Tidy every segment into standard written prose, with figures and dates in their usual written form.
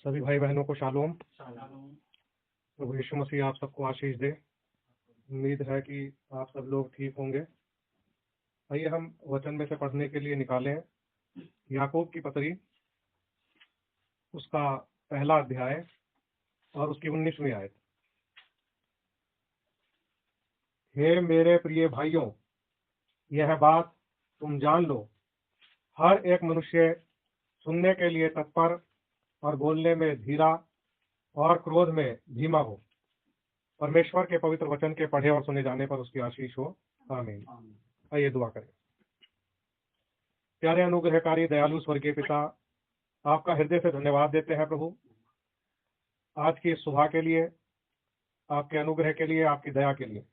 सभी भाई बहनों को शालोम। प्रभु यीशु मसीह आप सबको आशीष दे। उम्मीद है कि आप सब लोग ठीक होंगे। आइए हम वचन में से पढ़ने के लिए निकालें याकूब की पत्री, उसका पहला अध्याय और उसकी 19वीं आयत। हे मेरे प्रिय भाइयों, यह बात तुम जान लो, हर एक मनुष्य सुनने के लिए तत्पर और बोलने में धीरा और क्रोध में धीमा हो। परमेश्वर के पवित्र वचन के पढ़े और सुने जाने पर उसकी आशीष हो। आमीन। आइए दुआ करें। प्यारे अनुग्रहकारी दयालु स्वर्गीय पिता, आपका हृदय से धन्यवाद देते हैं प्रभु, आज की इस सुबह के लिए, आपके अनुग्रह के लिए, आपकी दया के लिए।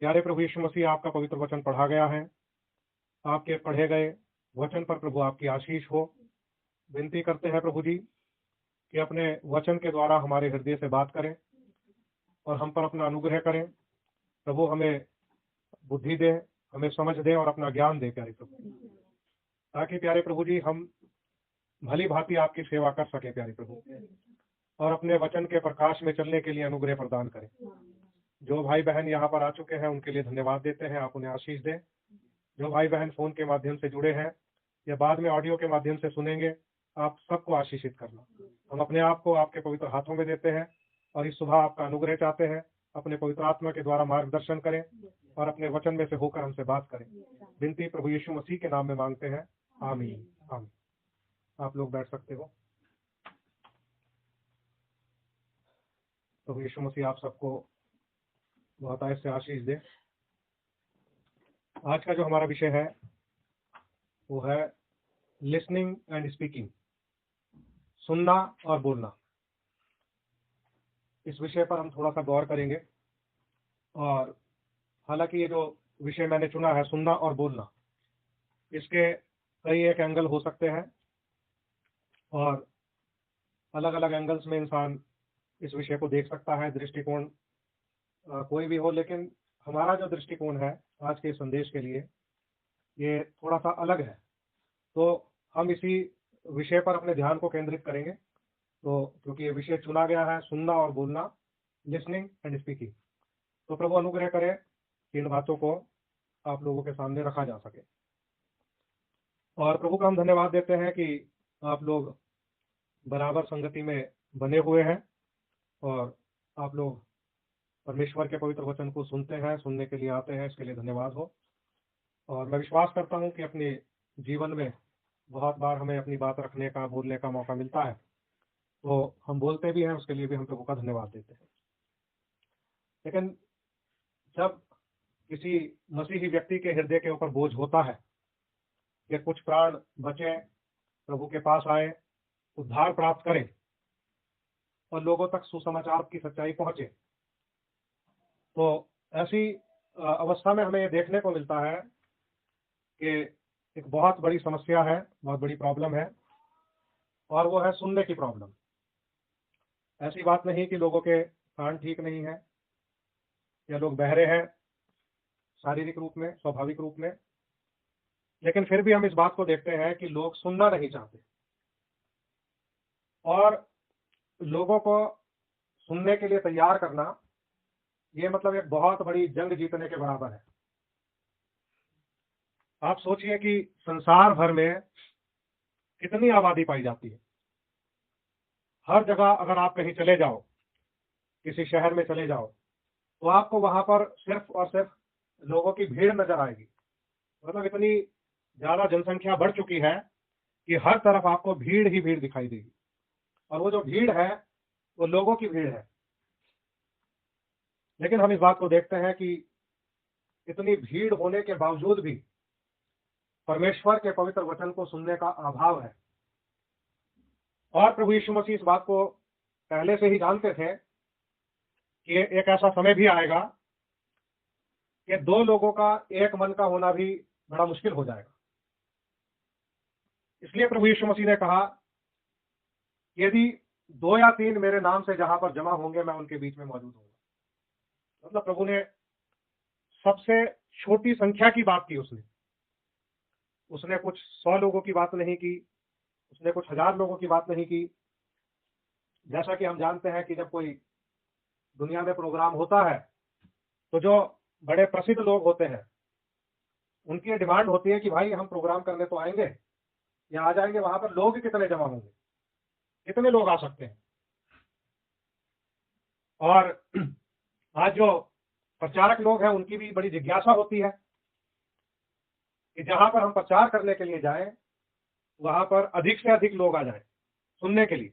प्यारे प्रभु यीशु मसीह, आपका पवित्र वचन पढ़ा गया है, आपके पढ़े गए वचन पर प्रभु आपकी आशीष हो। विनती करते हैं प्रभु जी कि अपने वचन के द्वारा हमारे हृदय से बात करें और हम पर अपना अनुग्रह करें। प्रभु हमें बुद्धि दे, हमें समझ दे और अपना ज्ञान दे प्यारे प्रभु, ताकि प्यारे प्रभु जी हम भली भांति आपकी सेवा कर सके प्यारे प्रभु, और अपने वचन के प्रकाश में चलने के लिए अनुग्रह प्रदान करें। जो भाई बहन यहाँ पर आ चुके हैं उनके लिए धन्यवाद देते हैं, आप उन्हें आशीष दें। जो भाई बहन फोन के माध्यम से जुड़े हैं या बाद में ऑडियो के माध्यम से सुनेंगे, आप सबको आशीषित करना। हम अपने आप को आपके पवित्र हाथों में देते हैं और इस सुबह आपका अनुग्रह चाहते हैं। अपने पवित्र आत्मा के द्वारा मार्गदर्शन करें और अपने वचन में से होकर हमसे बात करें। विनती प्रभु यीशु मसीह के नाम में मांगते हैं, आमीन। आमीन। आप लोग बैठ सकते हो। प्रभु यीशु मसीह आप सबको बहुत आयत से आशीष दे। आज का जो हमारा विषय है वो है लिसनिंग एंड स्पीकिंग, सुनना और बोलना। इस विषय पर हम थोड़ा सा गौर करेंगे। और हालांकि ये जो विषय मैंने चुना है, सुनना और बोलना, इसके कई एक एंगल हो सकते हैं और अलग अलग एंगल्स में इंसान इस विषय को देख सकता है। दृष्टिकोण कोई भी हो, लेकिन हमारा जो दृष्टिकोण है आज के संदेश के लिए ये थोड़ा सा अलग है। तो हम इसी विषय पर अपने ध्यान को केंद्रित करेंगे। तो क्योंकि ये विषय चुना गया है, सुनना और बोलना, लिसनिंग एंड स्पीकिंग, तो प्रभु अनुग्रह करे कि इन बातों को आप लोगों के सामने रखा जा सके। और प्रभु का हम धन्यवाद देते हैं कि आप लोग बराबर संगति में बने हुए हैं और आप लोग परमेश्वर के पवित्र वचन को सुनते हैं, सुनने के लिए आते हैं। इसके लिए धन्यवाद हो। और मैं विश्वास करता हूं कि अपने जीवन में बहुत बार हमें अपनी बात रखने का, बोलने का मौका मिलता है, तो हम बोलते भी हैं, उसके लिए भी हम प्रभु का धन्यवाद देते हैं। लेकिन जब किसी मसीही व्यक्ति के हृदय के ऊपर बोझ होता है कि कुछ प्राण बचे, प्रभु के पास आए, उद्धार प्राप्त करें और लोगों तक सुसमाचार की सच्चाई पहुंचे, तो ऐसी अवस्था में हमें ये देखने को मिलता है कि एक बहुत बड़ी समस्या है, बहुत बड़ी प्रॉब्लम है, और वो है सुनने की प्रॉब्लम। ऐसी बात नहीं कि लोगों के कान ठीक नहीं है या लोग बहरे हैं शारीरिक रूप में, स्वाभाविक रूप में, लेकिन फिर भी हम इस बात को देखते हैं कि लोग सुनना नहीं चाहते। और लोगों को सुनने के लिए तैयार करना, ये मतलब एक बहुत बड़ी जंग जीतने के बराबर है। आप सोचिए कि संसार भर में कितनी आबादी पाई जाती है। हर जगह अगर आप कहीं चले जाओ, किसी शहर में चले जाओ, तो आपको वहां पर सिर्फ और सिर्फ लोगों की भीड़ नजर आएगी। मतलब इतनी ज्यादा जनसंख्या बढ़ चुकी है कि हर तरफ आपको भीड़ ही भीड़ दिखाई देगी। और वो जो भीड़ है वो लोगों की भीड़ है। लेकिन हम इस बात को देखते हैं कि इतनी भीड़ होने के बावजूद भी परमेश्वर के पवित्र वचन को सुनने का अभाव है। और प्रभु यीशु मसीह इस बात को पहले से ही जानते थे कि एक ऐसा समय भी आएगा कि दो लोगों का एक मन का होना भी बड़ा मुश्किल हो जाएगा। इसलिए प्रभु यीशु मसीह ने कहा, यदि 2 या 3 मेरे नाम से जहां पर जमा होंगे, मैं उनके बीच में मौजूद हूंगा। मतलब प्रभु ने सबसे छोटी संख्या की बात की। उसने कुछ 100 लोगों की बात नहीं की, उसने कुछ 1000 लोगों की बात नहीं की, जैसा कि हम जानते हैं कि जब कोई दुनिया में प्रोग्राम होता है तो जो बड़े प्रसिद्ध लोग होते हैं उनकी ये डिमांड होती है कि भाई हम प्रोग्राम करने तो आएंगे या आ जाएंगे, वहां पर लोग कितने जमा होंगे, कितने लोग आ सकते हैं। और आज जो प्रचारक लोग हैं उनकी भी बड़ी जिज्ञासा होती है कि जहां पर हम प्रचार करने के लिए जाएं वहां पर अधिक से अधिक लोग आ जाएं सुनने के लिए।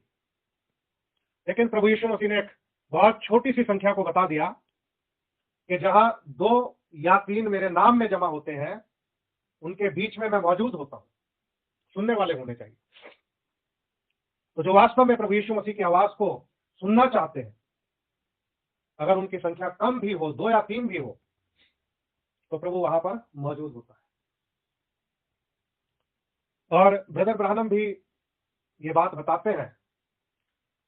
लेकिन प्रभु यीशु मसीह ने एक बहुत छोटी सी संख्या को बता दिया कि जहां 2 या 3 मेरे नाम में जमा होते हैं उनके बीच में मैं मौजूद होता हूं। सुनने वाले होने चाहिए। तो जो वास्तव में प्रभु यीशु मसीह की आवाज को सुनना चाहते हैं, अगर उनकी संख्या कम भी हो, 2 या 3 भी हो, तो प्रभु वहां पर मौजूद होता है। और ब्रदर ब्रानम भी ये बात बताते हैं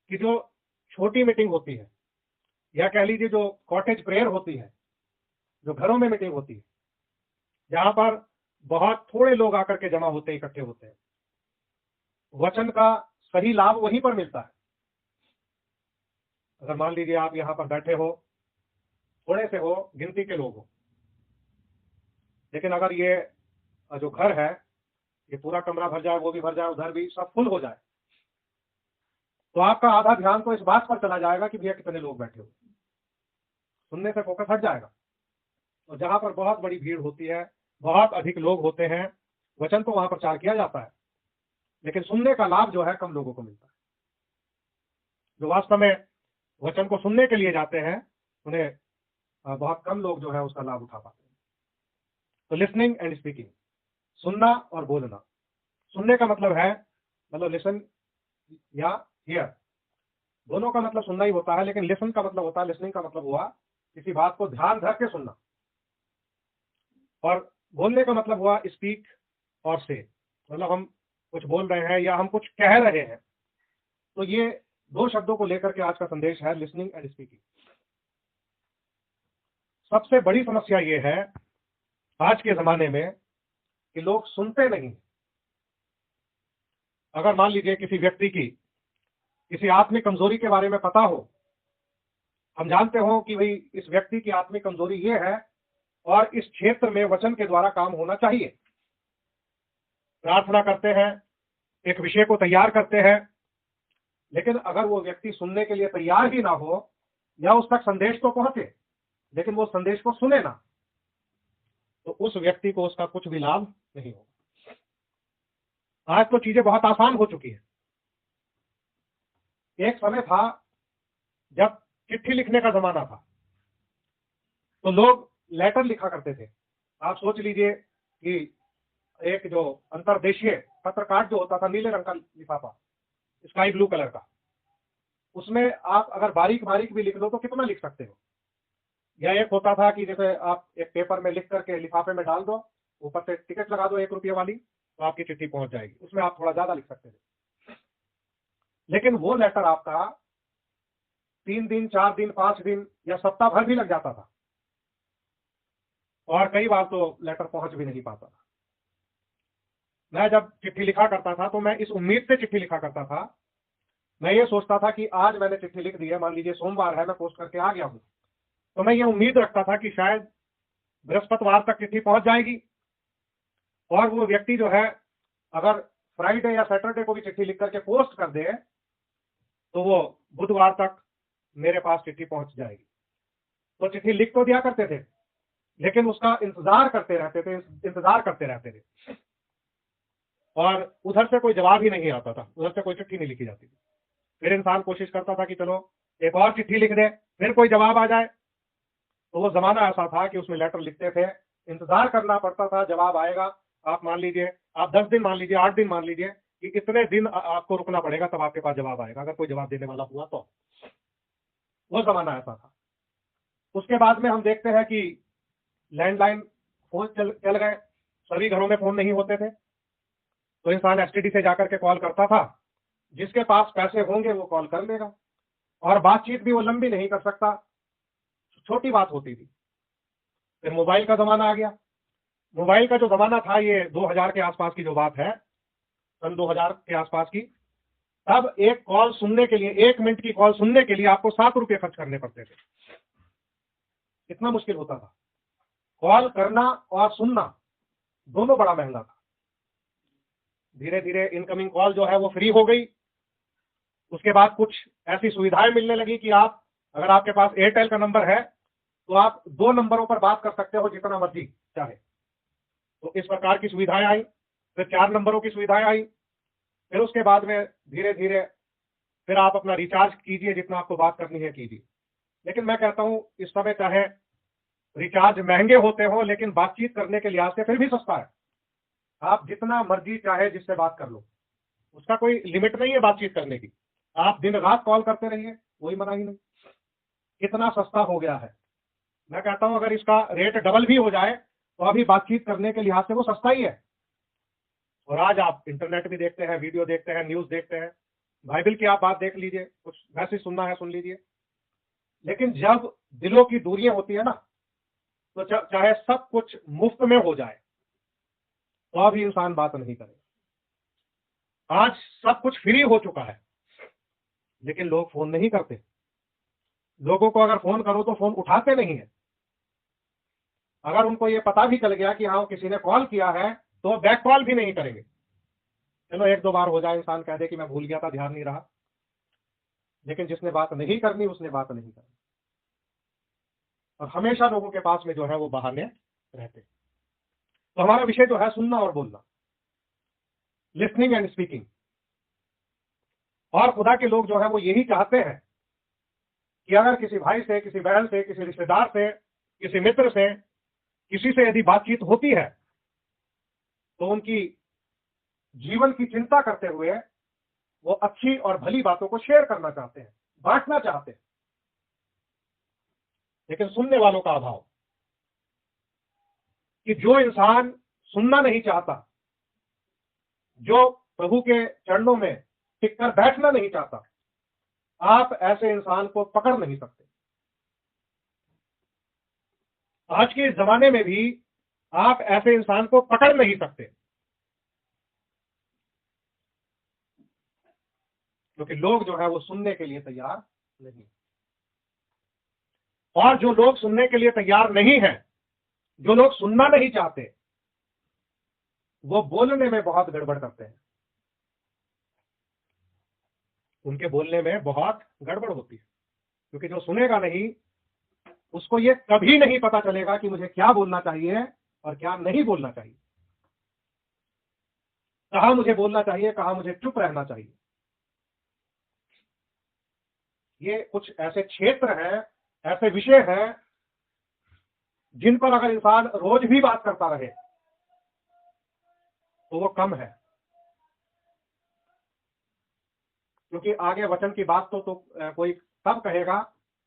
कि जो छोटी मीटिंग होती है, या कह लीजिए जो कॉटेज प्रेयर होती है, जो घरों में मीटिंग होती है, जहां पर बहुत थोड़े लोग आकर के जमा होते हैं, इकट्ठे होते हैं, वचन का सही लाभ वहीं पर मिलता है। अगर मान लीजिए आप यहां पर बैठे हो, थोड़े से हो, गिनती के लोग हो, लेकिन अगर ये जो घर है ये पूरा कमरा भर जाए, वो भी भर जाए, उधर भी सब फुल हो जाए, तो आपका आधा ध्यान तो इस बात पर चला जाएगा कि भैया कितने लोग बैठे हो, सुनने से फोकस हट जाएगा। और जहां पर बहुत बड़ी भीड़ होती है, बहुत अधिक लोग होते हैं, वचन तो वहां प्रचार किया जाता है, लेकिन सुनने का लाभ जो है कम लोगों को मिलता है। जो वास्तव में वचन को सुनने के लिए जाते हैं उन्हें बहुत कम लोग जो है उसका लाभ उठा पाते हैं। तो लिसनिंग एंड स्पीकिंग, सुनना और बोलना। सुनने का मतलब है, मतलब लिसन या हियर, दोनों का मतलब सुनना ही होता है, लेकिन लिसन का मतलब होता है, लिसनिंग का मतलब हुआ किसी बात को ध्यान धर के सुनना, और बोलने का मतलब हुआ स्पीक और से, मतलब हम कुछ बोल रहे हैं या हम कुछ कह रहे हैं। तो ये 2 शब्दों को लेकर के आज का संदेश है, लिसनिंग एंड स्पीकिंग। सबसे बड़ी समस्या ये है आज के जमाने में कि लोग सुनते नहीं। अगर मान लीजिए किसी व्यक्ति की किसी आत्मिक कमजोरी के बारे में पता हो, हम जानते हो कि भाई इस व्यक्ति की आत्मिक कमजोरी ये है और इस क्षेत्र में वचन के द्वारा काम होना चाहिए, प्रार्थना करते हैं, एक विषय को तैयार करते हैं, लेकिन अगर वो व्यक्ति सुनने के लिए तैयार ही ना हो, या उस तक संदेश तो पहुंचे लेकिन वो संदेश को सुने ना, तो उस व्यक्ति को उसका कुछ भी लाभ नहीं होगा। आज तो चीजें बहुत आसान हो चुकी है। एक समय था जब चिट्ठी लिखने का जमाना था, तो लोग लेटर लिखा करते थे। आप सोच लीजिए कि एक जो अंतर्देशीय पत्र कार्ड जो होता था, नीले रंग का लिफाफा, स्काई ब्लू कलर का, उसमें आप अगर बारीक बारीक भी लिख दो तो कितना लिख सकते हो। या एक होता था कि जैसे आप एक पेपर में लिख करके लिफाफे में डाल दो, ऊपर से टिकट लगा दो 1 रुपये वाली, तो आपकी चिट्ठी पहुंच जाएगी। उसमें आप थोड़ा ज्यादा लिख सकते थे, लेकिन वो लेटर आपका 3 दिन, 4 दिन, 5 दिन या सप्ताह भर भी लग जाता था, और कई बार तो लेटर पहुंच भी नहीं पाता था। मैं जब चिट्ठी लिखा करता था तो मैं इस उम्मीद से चिट्ठी लिखा करता था, मैं ये सोचता था कि आज मैंने चिट्ठी लिख दी है, मान लीजिए सोमवार है, मैं पोस्ट करके आ गया हूं, तो मैं ये उम्मीद रखता था कि शायद बृहस्पतिवार तक चिट्ठी पहुंच जाएगी, और वो व्यक्ति जो है अगर फ्राइडे या सैटरडे को भी चिट्ठी लिख करके पोस्ट कर दे तो वो बुधवार तक मेरे पास चिट्ठी पहुंच जाएगी। तो चिट्ठी लिख तो दिया करते थे, लेकिन उसका इंतजार करते रहते थे, और उधर से कोई जवाब ही नहीं आता था, उधर से कोई चिट्ठी नहीं लिखी जाती थी। फिर इंसान कोशिश करता था कि चलो एक और चिट्ठी लिख दे, फिर कोई जवाब आ जाए। तो वो जमाना ऐसा था कि उसमें लेटर लिखते थे, इंतजार करना पड़ता था, जवाब आएगा। आप मान लीजिए, आप 10 दिन मान लीजिए, 8 दिन मान लीजिए कि इतने दिन आपको रुकना पड़ेगा, तब आपके पास जवाब आएगा, अगर कोई जवाब देने वाला हुआ तो। वो जमाना ऐसा था। उसके बाद में हम देखते हैं कि लैंडलाइन फोन चल गए, सभी घरों में फोन नहीं होते थे, तो इंसान एसटीडी से जाकर के कॉल करता था, जिसके पास पैसे होंगे वो कॉल कर लेगा, और बातचीत भी वो लंबी नहीं कर सकता, छोटी बात होती थी। फिर मोबाइल का जमाना आ गया। मोबाइल का जो जमाना था ये 2000 के आसपास की जो बात है, सन 2000 के आसपास की, तब एक कॉल सुनने के लिए, 1 मिनट की कॉल सुनने के लिए आपको 7 रुपये खर्च करने पड़ते थे। कितना मुश्किल होता था। कॉल करना और सुनना दोनों बड़ा महंगा था। धीरे धीरे इनकमिंग कॉल जो है वो फ्री हो गई। उसके बाद कुछ ऐसी सुविधाएं मिलने लगी कि आप, अगर आपके पास एयरटेल का नंबर है तो आप 2 नंबरों पर बात कर सकते हो जितना मर्जी चाहे। तो इस प्रकार की सुविधाएं आई। फिर 4 नंबरों की सुविधाएं आई। फिर उसके बाद में धीरे धीरे फिर आप अपना रिचार्ज कीजिए, जितना आपको बात करनी है कीजिए। लेकिन मैं कहता हूं इस समय चाहे रिचार्ज महंगे होते हो, लेकिन बातचीत करने के लिहाज से फिर भी सस्ता है। आप जितना मर्जी चाहे जिससे बात कर लो, उसका कोई लिमिट नहीं है बातचीत करने की। आप दिन रात कॉल करते रहिए, कोई मना ही नहीं। कितना सस्ता हो गया है। मैं कहता हूं अगर इसका रेट डबल भी हो जाए तो अभी बातचीत करने के लिहाज से वो सस्ता ही है। और आज आप इंटरनेट भी देखते हैं, वीडियो देखते हैं, न्यूज देखते हैं, बाइबल की आप बात देख लीजिए, कुछ मैसेज सुनना है सुन लीजिए। लेकिन जब दिलों की दूरियां होती है ना, तो चाहे सब कुछ मुफ्त में हो जाए तो अभी इंसान बात नहीं करेगा। आज सब कुछ फ्री हो चुका है, लेकिन लोग फोन नहीं करते। लोगों को अगर फोन करो तो फोन उठाते नहीं है। अगर उनको ये पता भी चल गया कि हाँ किसी ने कॉल किया है तो बैक कॉल भी नहीं करेंगे। चलो 1-2 बार हो जाए, इंसान कह दे कि मैं भूल गया था, ध्यान नहीं रहा। लेकिन जिसने बात नहीं करनी उसने बात नहीं करनी। और हमेशा लोगों के पास में जो है वो बहाने रहते। तो हमारा विषय जो है सुनना और बोलना, लिसनिंग एंड स्पीकिंग। और खुदा के लोग जो है वो यही चाहते हैं कि अगर किसी भाई से, किसी बहन से, किसी रिश्तेदार से, किसी मित्र से, किसी से यदि बातचीत होती है तो उनकी जीवन की चिंता करते हुए वो अच्छी और भली बातों को शेयर करना चाहते हैं, बांटना चाहते हैं। लेकिन सुनने वालों का अभाव, कि जो इंसान सुनना नहीं चाहता, जो प्रभु के चरणों में टिककर बैठना नहीं चाहता, आप ऐसे इंसान को पकड़ नहीं सकते। आज के जमाने में भी आप ऐसे इंसान को पकड़ नहीं सकते, क्योंकि लोग जो है वो सुनने के लिए तैयार नहीं। और जो लोग सुनने के लिए तैयार नहीं है, जो लोग सुनना नहीं चाहते, वो बोलने में बहुत गड़बड़ करते हैं। उनके बोलने में बहुत गड़बड़ होती है, क्योंकि जो सुनेगा नहीं उसको ये कभी नहीं पता चलेगा कि मुझे क्या बोलना चाहिए और क्या नहीं बोलना चाहिए, कहां मुझे बोलना चाहिए, कहां मुझे चुप रहना चाहिए। ये कुछ ऐसे क्षेत्र हैं, ऐसे विषय हैं जिन पर अगर इंसान रोज भी बात करता रहे तो वो कम है। क्योंकि आगे वचन की बात तो कोई तब कहेगा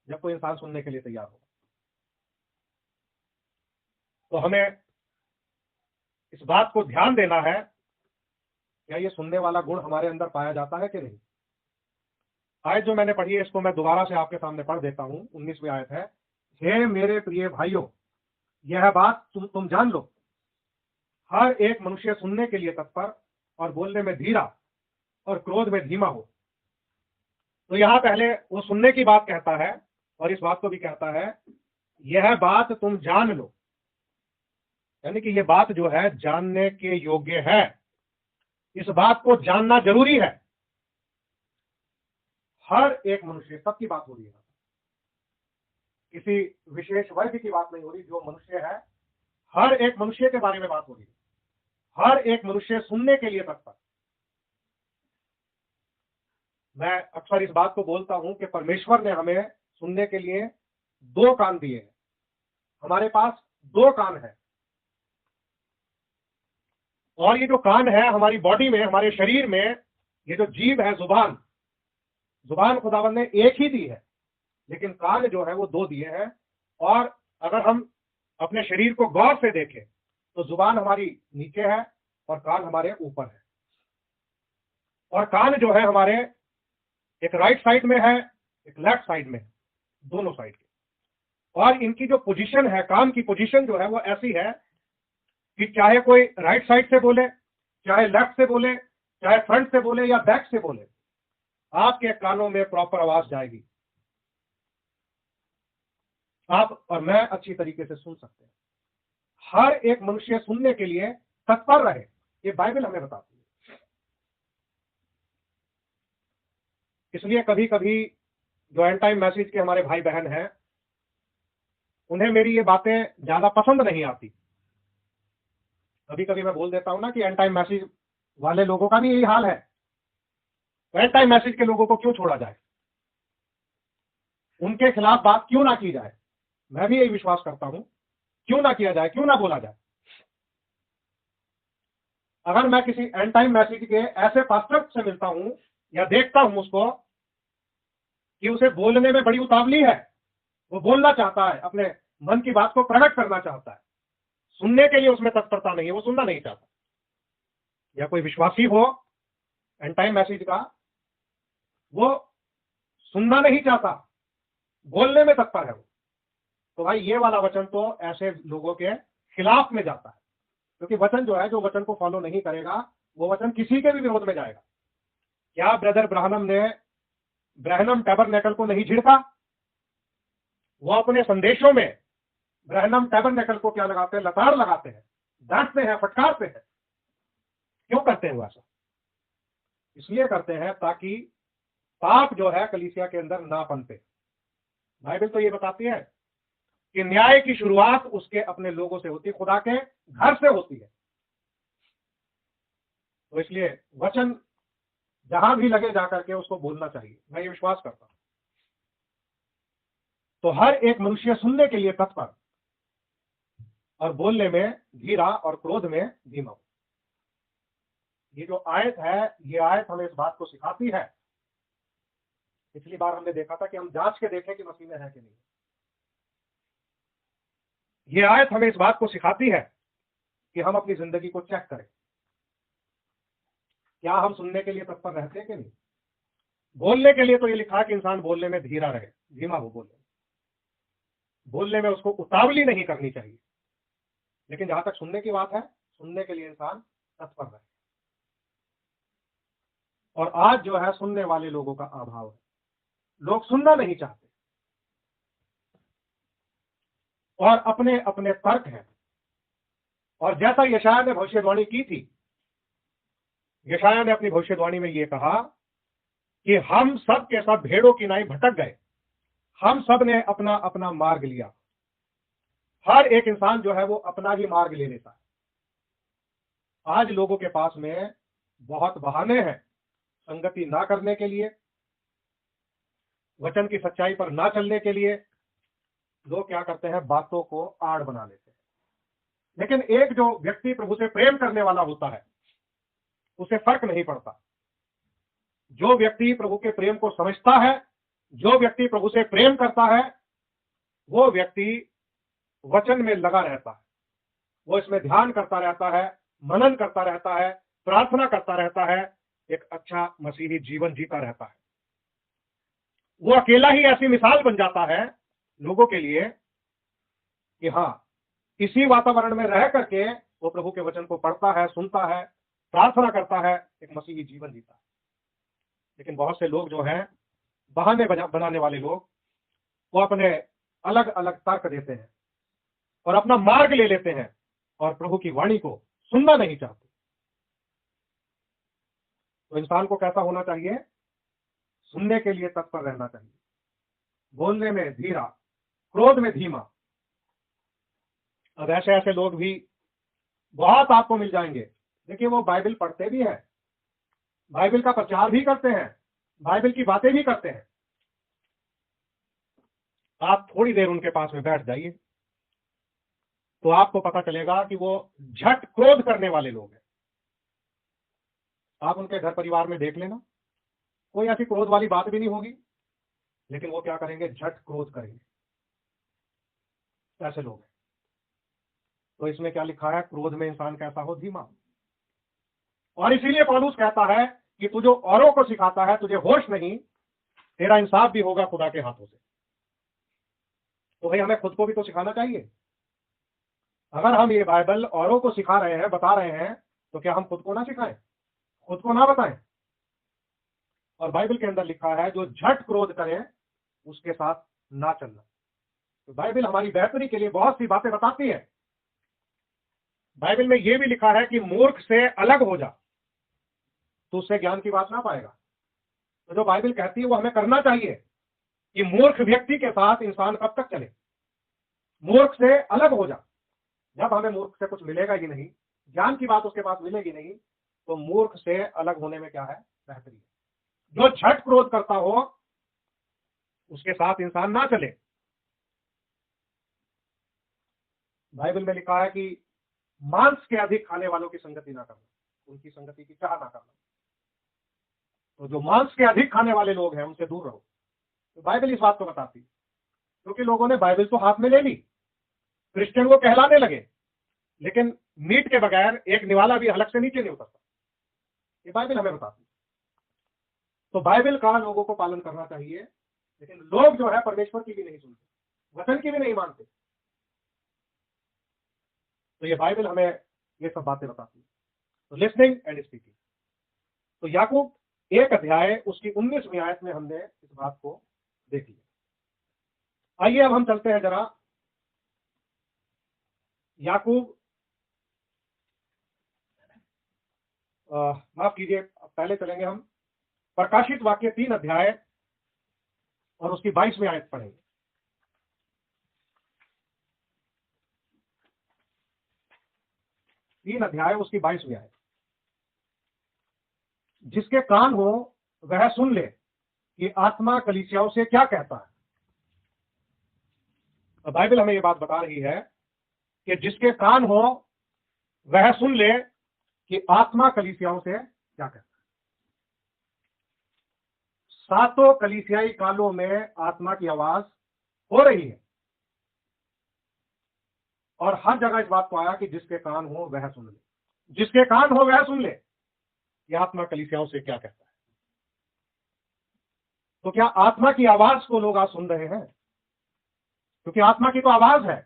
जब कोई इंसान सुनने के लिए तैयार हो। तो हमें इस बात को ध्यान देना है, क्या ये सुनने वाला गुण हमारे अंदर पाया जाता है कि नहीं। आयत जो मैंने पढ़ी है इसको मैं दोबारा से आपके सामने पढ़ देता हूं। 19वीं आयत है, हे मेरे प्रिय भाइयों, यह बात तुम जान लो, हर एक मनुष्य सुनने के लिए तत्पर और बोलने में धीरा और क्रोध में धीमा हो। तो यहां पहले वो सुनने की बात कहता है और इस बात को भी कहता है, यह बात तुम जान लो, यानी कि यह बात जो है जानने के योग्य है। इस बात को जानना जरूरी है। हर एक मनुष्य, सबकी बात हो रही है, किसी विशेष वर्ग की बात नहीं हो रही। जो मनुष्य है, हर एक मनुष्य के बारे में बात हो रही है। हर एक मनुष्य सुनने के लिए तत्पर। मैं अक्सर इस बात को बोलता हूं कि परमेश्वर ने हमें सुनने के लिए 2 कान दिए हैं। हमारे पास 2 कान है, और ये जो कान है हमारी बॉडी में, हमारे शरीर में, ये जो जीभ है, जुबान खुदावंद ने एक ही दी है, लेकिन कान जो है वो 2 दिए हैं। और अगर हम अपने शरीर को गौर से देखें तो जुबान हमारी नीचे है और कान हमारे ऊपर है। और कान जो है हमारे एक राइट साइड में है, एक लेफ्ट साइड में है, दोनों साइड के। और इनकी जो पोजीशन है, कान की पोजीशन जो है वो ऐसी है कि चाहे कोई राइट साइड से बोले, चाहे लेफ्ट से बोले, चाहे फ्रंट से बोले या बैक से बोले, आपके कानों में प्रॉपर आवाज जाएगी, आप और मैं अच्छी तरीके से सुन सकते हैं। हर एक मनुष्य सुनने के लिए तत्पर रहे, ये बाइबल हमें बताती है। इसलिए कभी कभी जो एंड टाइम मैसेज के हमारे भाई बहन हैं, उन्हें मेरी ये बातें ज्यादा पसंद नहीं आती। कभी कभी मैं बोल देता हूं ना कि एंड टाइम मैसेज वाले लोगों का भी यही हाल है, तो एंड टाइम मैसेज के लोगों को क्यों छोड़ा जाए, उनके खिलाफ बात क्यों ना की जाए। मैं भी यही विश्वास करता हूं, क्यों ना किया जाए, क्यों ना बोला जाए। अगर मैं किसी एंड टाइम मैसेज के ऐसे पास्टर से मिलता हूं या देखता हूं उसको कि उसे बोलने में बड़ी उतावली है, वो बोलना चाहता है, अपने मन की बात को प्रकट करना चाहता है, सुनने के लिए उसमें तत्परता नहीं है, वो सुनना नहीं चाहता, या कोई विश्वासी हो एंड टाइम मैसेज का, वो सुनना नहीं चाहता, बोलने में तत्पर है वो, तो भाई ये वाला वचन तो ऐसे लोगों के खिलाफ में जाता है। क्योंकि वचन जो है, जो वचन को फॉलो नहीं करेगा, वो वचन किसी के भी विरोध में जाएगा। क्या ब्रदर ब्राहनम ने ब्रहनम टैबरनेकल को नहीं झिड़का? वो अपने संदेशों में ब्रहनम टैबरनेकल को क्या लगाते हैं? लताड़ लगाते हैं, डांटते हैं, फटकारते हैं। क्यों करते हैं ऐसा? इसलिए करते हैं ताकि पाप जो है कलीसिया के अंदर ना पनपे। बाइबल तो ये बताती है कि न्याय की शुरुआत उसके अपने लोगों से होती है, खुदा के घर से होती है। तो इसलिए वचन जहां भी लगे जाकर के उसको बोलना चाहिए, मैं ये विश्वास करता हूं। तो हर एक मनुष्य सुनने के लिए तत्पर और बोलने में धीरा और क्रोध में धीमा। ये जो आयत है, ये आयत हमें इस बात को सिखाती है। पिछली बार हमने देखा था कि हम जांच के देखें कि मसीह में है कि नहीं। ये आयत हमें इस बात को सिखाती है कि हम अपनी जिंदगी को चेक करें, क्या हम सुनने के लिए तत्पर रहते हैं कि नहीं। बोलने के लिए तो ये लिखा है कि इंसान बोलने में धीरा रहे, धीमा हो बोलने में उसको उतावली नहीं करनी चाहिए। लेकिन जहां तक सुनने की बात है, सुनने के लिए इंसान तत्पर रहे। और आज जो है सुनने वाले लोगों का अभाव है, लोग सुनना नहीं चाहते और अपने अपने तर्क हैं। और जैसा यशायाह ने भविष्यवाणी की थी, यशायाह ने अपनी भविष्यवाणी में ये कहा कि हम सब के सब भेड़ों की नाई भटक गए, हम सब ने अपना अपना मार्ग लिया। हर एक इंसान जो है वो अपना ही मार्ग ले लेता है। आज लोगों के पास में बहुत बहाने हैं संगति ना करने के लिए, वचन की सच्चाई पर ना चलने के लिए। लोग क्या करते हैं? बातों को आड़ बना लेते हैं। लेकिन एक जो व्यक्ति प्रभु से प्रेम करने वाला होता है, उसे फर्क नहीं पड़ता। जो व्यक्ति प्रभु के प्रेम को समझता है, जो व्यक्ति प्रभु से प्रेम करता है, वो व्यक्ति वचन में लगा रहता है, वो इसमें ध्यान करता रहता है, मनन करता रहता है, प्रार्थना करता रहता है, एक अच्छा मसीही जीवन जीता रहता है। वो अकेला ही ऐसी मिसाल बन जाता है लोगों के लिए कि हाँ, इसी वातावरण में रह करके वो प्रभु के वचन को पढ़ता है, सुनता है, प्रार्थना करता है, एक मसीही जीवन जीता है। लेकिन बहुत से लोग जो हैं, बहाने बनाने वाले लोग, वो अपने अलग अलग तर्क देते हैं और अपना मार्ग ले लेते हैं और प्रभु की वाणी को सुनना नहीं चाहते। तो इंसान को कैसा होना चाहिए? सुनने के लिए तत्पर रहना चाहिए, बोलने में धीरा, क्रोध में धीमा। अब ऐसे ऐसे लोग भी बहुत आपको मिल जाएंगे। देखिए, वो बाइबल पढ़ते भी हैं, बाइबल का प्रचार भी करते हैं, बाइबल की बातें भी करते हैं। आप थोड़ी देर उनके पास में बैठ जाइए तो आपको पता चलेगा कि वो झट क्रोध करने वाले लोग हैं। आप उनके घर परिवार में देख लेना, कोई ऐसी क्रोध वाली बात भी नहीं होगी, लेकिन वो क्या करेंगे? झट क्रोध करेंगे। ऐसे लोग हैं। तो इसमें क्या लिखा है? क्रोध में इंसान कैसा हो? धीमा। और इसीलिए पौलुस कहता है कि तू जो औरों को सिखाता है, तुझे होश नहीं, तेरा इंसाफ भी होगा खुदा के हाथों से। तो भाई हमें खुद को भी तो सिखाना चाहिए। अगर हम ये बाइबल औरों को सिखा रहे हैं, बता रहे हैं, तो क्या हम खुद को ना सिखाएं, खुद को ना बताएं? और बाइबल के अंदर लिखा है जो झट क्रोध करे उसके साथ ना चलना। तो बाइबल हमारी बेहतरी के लिए बहुत सी बातें बताती है। बाइबल में यह भी लिखा है कि मूर्ख से अलग हो जा, तो उससे ज्ञान की बात ना पाएगा। तो जो बाइबल कहती है वो हमें करना चाहिए कि मूर्ख व्यक्ति के साथ इंसान कब तक चले, मूर्ख से अलग हो जा। जब हमें मूर्ख से कुछ मिलेगा ही नहीं, ज्ञान की बात उसके पास मिलेगी नहीं, तो मूर्ख से अलग होने में क्या है, बेहतरी है। जो झट क्रोध करता हो उसके साथ इंसान ना चले। बाइबल में लिखा है कि मांस के अधिक खाने वालों की संगति ना करना, उनकी संगति की चाह ना करना। तो जो मांस के अधिक खाने वाले लोग हैं उनसे दूर रहो। तो बाइबल इस बात को बताती है, क्योंकि लोगों ने बाइबल तो हाथ में ले ली, क्रिश्चियन वो कहलाने लगे, लेकिन मीट के बगैर एक निवाला भी हलक से नीचे नहीं उतरता। ये बाइबल हमें बताती है। तो बाइबल का लोगों को पालन करना चाहिए, लेकिन लोग जो है परमेश्वर की भी नहीं सुनते, वचन की भी नहीं मानते। तो ये बाइबल हमें ये सब बातें बताती है। तो लिसनिंग एंड स्पीकिंग। तो याकूब 1 अध्याय उसकी 19वीं आयत में हमने इस बात को देख लिया। आइए अब हम चलते हैं जरा याकूब, माफ कीजिए, पहले चलेंगे हम प्रकाशित वाक्य 3 अध्याय और उसकी 22वीं आयत पढ़ेंगे। 3 अध्याय उसकी 22वीं आयत। जिसके कान हो वह सुन ले कि आत्मा कलीसियाओं से क्या कहता है। तो बाइबल हमें यह बात बता रही है कि जिसके कान हो वह सुन ले कि आत्मा कलीसियाओं से क्या कहता है। सातों कलीसियाई कालों में आत्मा की आवाज हो रही है, और हर जगह इस बात को आया कि जिसके कान हो वह सुन ले, जिसके कान हो वह सुन ले कि आत्मा कलीसियाओं से क्या कहता है। तो क्या आत्मा की आवाज को लोग आज सुन रहे हैं? क्योंकि आत्मा की तो आवाज है,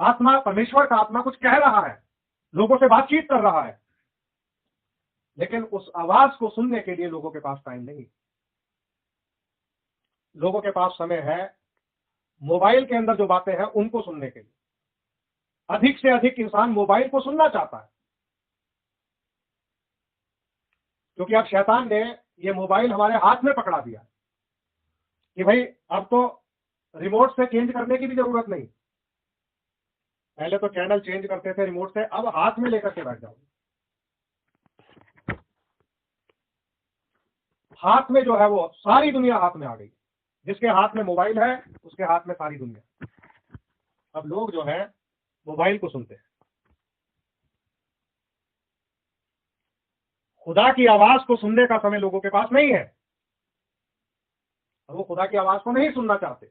आत्मा, परमेश्वर का आत्मा कुछ कह रहा है, लोगों से बातचीत कर रहा है, लेकिन उस आवाज को सुनने के लिए लोगों के पास टाइम नहीं। लोगों के पास समय है मोबाइल के अंदर जो बातें हैं उनको सुनने के लिए। अधिक से अधिक इंसान मोबाइल को सुनना चाहता है, क्योंकि अब शैतान ने ये मोबाइल हमारे हाथ में पकड़ा दिया कि भाई अब तो रिमोट से चेंज करने की भी जरूरत नहीं। पहले तो चैनल चेंज करते थे रिमोट से, अब हाथ में लेकर के बैठ जाओ। हाथ में जो है वो सारी दुनिया हाथ में आ गई। जिसके हाथ में मोबाइल है उसके हाथ में सारी दुनिया। अब लोग जो है मोबाइल को सुनते हैं। खुदा की आवाज को सुनने का समय लोगों के पास नहीं है, और वो खुदा की आवाज को नहीं सुनना चाहते।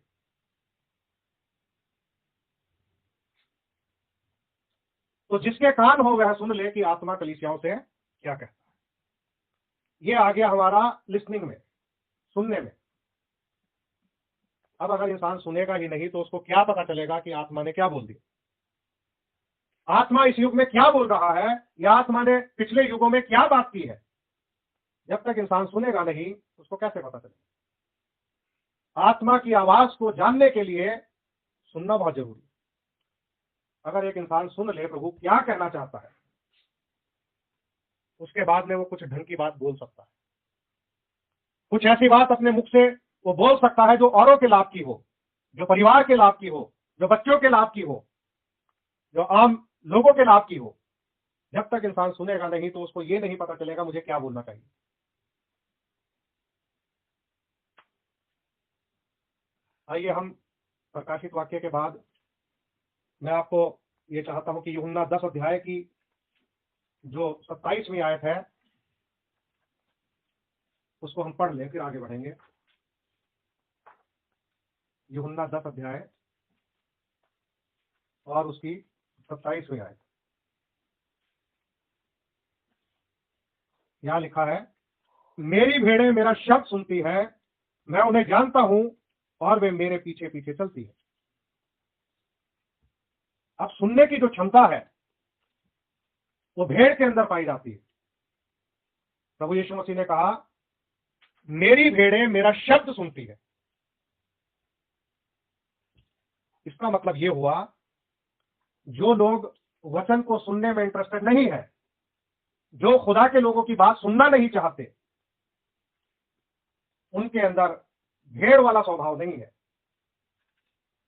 तो जिसके कान हो वह सुन ले कि आत्मा कलीसियाओं से क्या कहता है। ये आ गया हमारा लिसनिंग में, सुनने में। अब अगर इंसान सुनेगा ही नहीं तो उसको क्या पता चलेगा कि आत्मा ने क्या बोल दिया, आत्मा इस युग में क्या बोल रहा है, या आत्मा ने पिछले युगों में क्या बात की है। जब तक इंसान सुनेगा नहीं उसको कैसे पता चलेगा। आत्मा की आवाज को जानने के लिए सुनना बहुत जरूरी है। अगर एक इंसान सुन ले प्रभु क्या कहना चाहता है, उसके बाद में वो कुछ ढंग की बात बोल सकता है। कुछ ऐसी बात अपने मुख से वो बोल सकता है जो औरों के लाभ की हो, जो परिवार के लाभ की हो, जो बच्चों के लाभ की हो, जो आम लोगों के लाभ की हो। जब तक इंसान सुनेगा नहीं तो उसको ये नहीं पता चलेगा मुझे क्या बोलना चाहिए। आइए हम प्रकाशित वाक्य के बाद मैं आपको ये चाहता हूं कि यूहन्ना 10 अध्याय की जो 27वीं आयत है उसको हम पढ़ लें, फिर आगे बढ़ेंगे। यूहन्ना 10 अध्याय और उसकी 27वीं आयत। यहां लिखा है, मेरी भेड़ें मेरा शब्द सुनती है, मैं उन्हें जानता हूं और वे मेरे पीछे पीछे चलती है। अब सुनने की जो क्षमता है वो भेड़ के अंदर पाई जाती है। प्रभु यीशु मसीह ने कहा, मेरी भेड़ें मेरा शब्द सुनती है। इसका मतलब यह हुआ, जो लोग वचन को सुनने में इंटरेस्टेड नहीं है, जो खुदा के लोगों की बात सुनना नहीं चाहते, उनके अंदर भेड़ वाला स्वभाव नहीं है,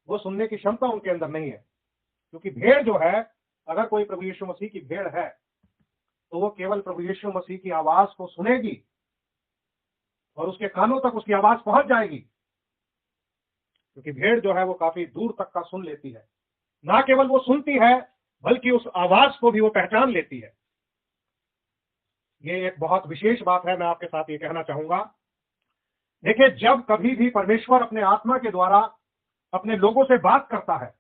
वो सुनने की क्षमता उनके अंदर नहीं है। क्योंकि भेड़ जो है, अगर कोई प्रभु यीशु मसीह की भेड़ है तो वो केवल प्रभु यीशु मसीह की आवाज को सुनेगी और उसके कानों तक उसकी आवाज पहुंच जाएगी। क्योंकि भेड़ जो है वो काफी दूर तक का सुन लेती है, ना केवल वो सुनती है बल्कि उस आवाज को भी वो पहचान लेती है। ये एक बहुत विशेष बात है, मैं आपके साथ ये कहना चाहूंगा। देखिए, जब कभी भी परमेश्वर अपने आत्मा के द्वारा अपने लोगों से बात करता है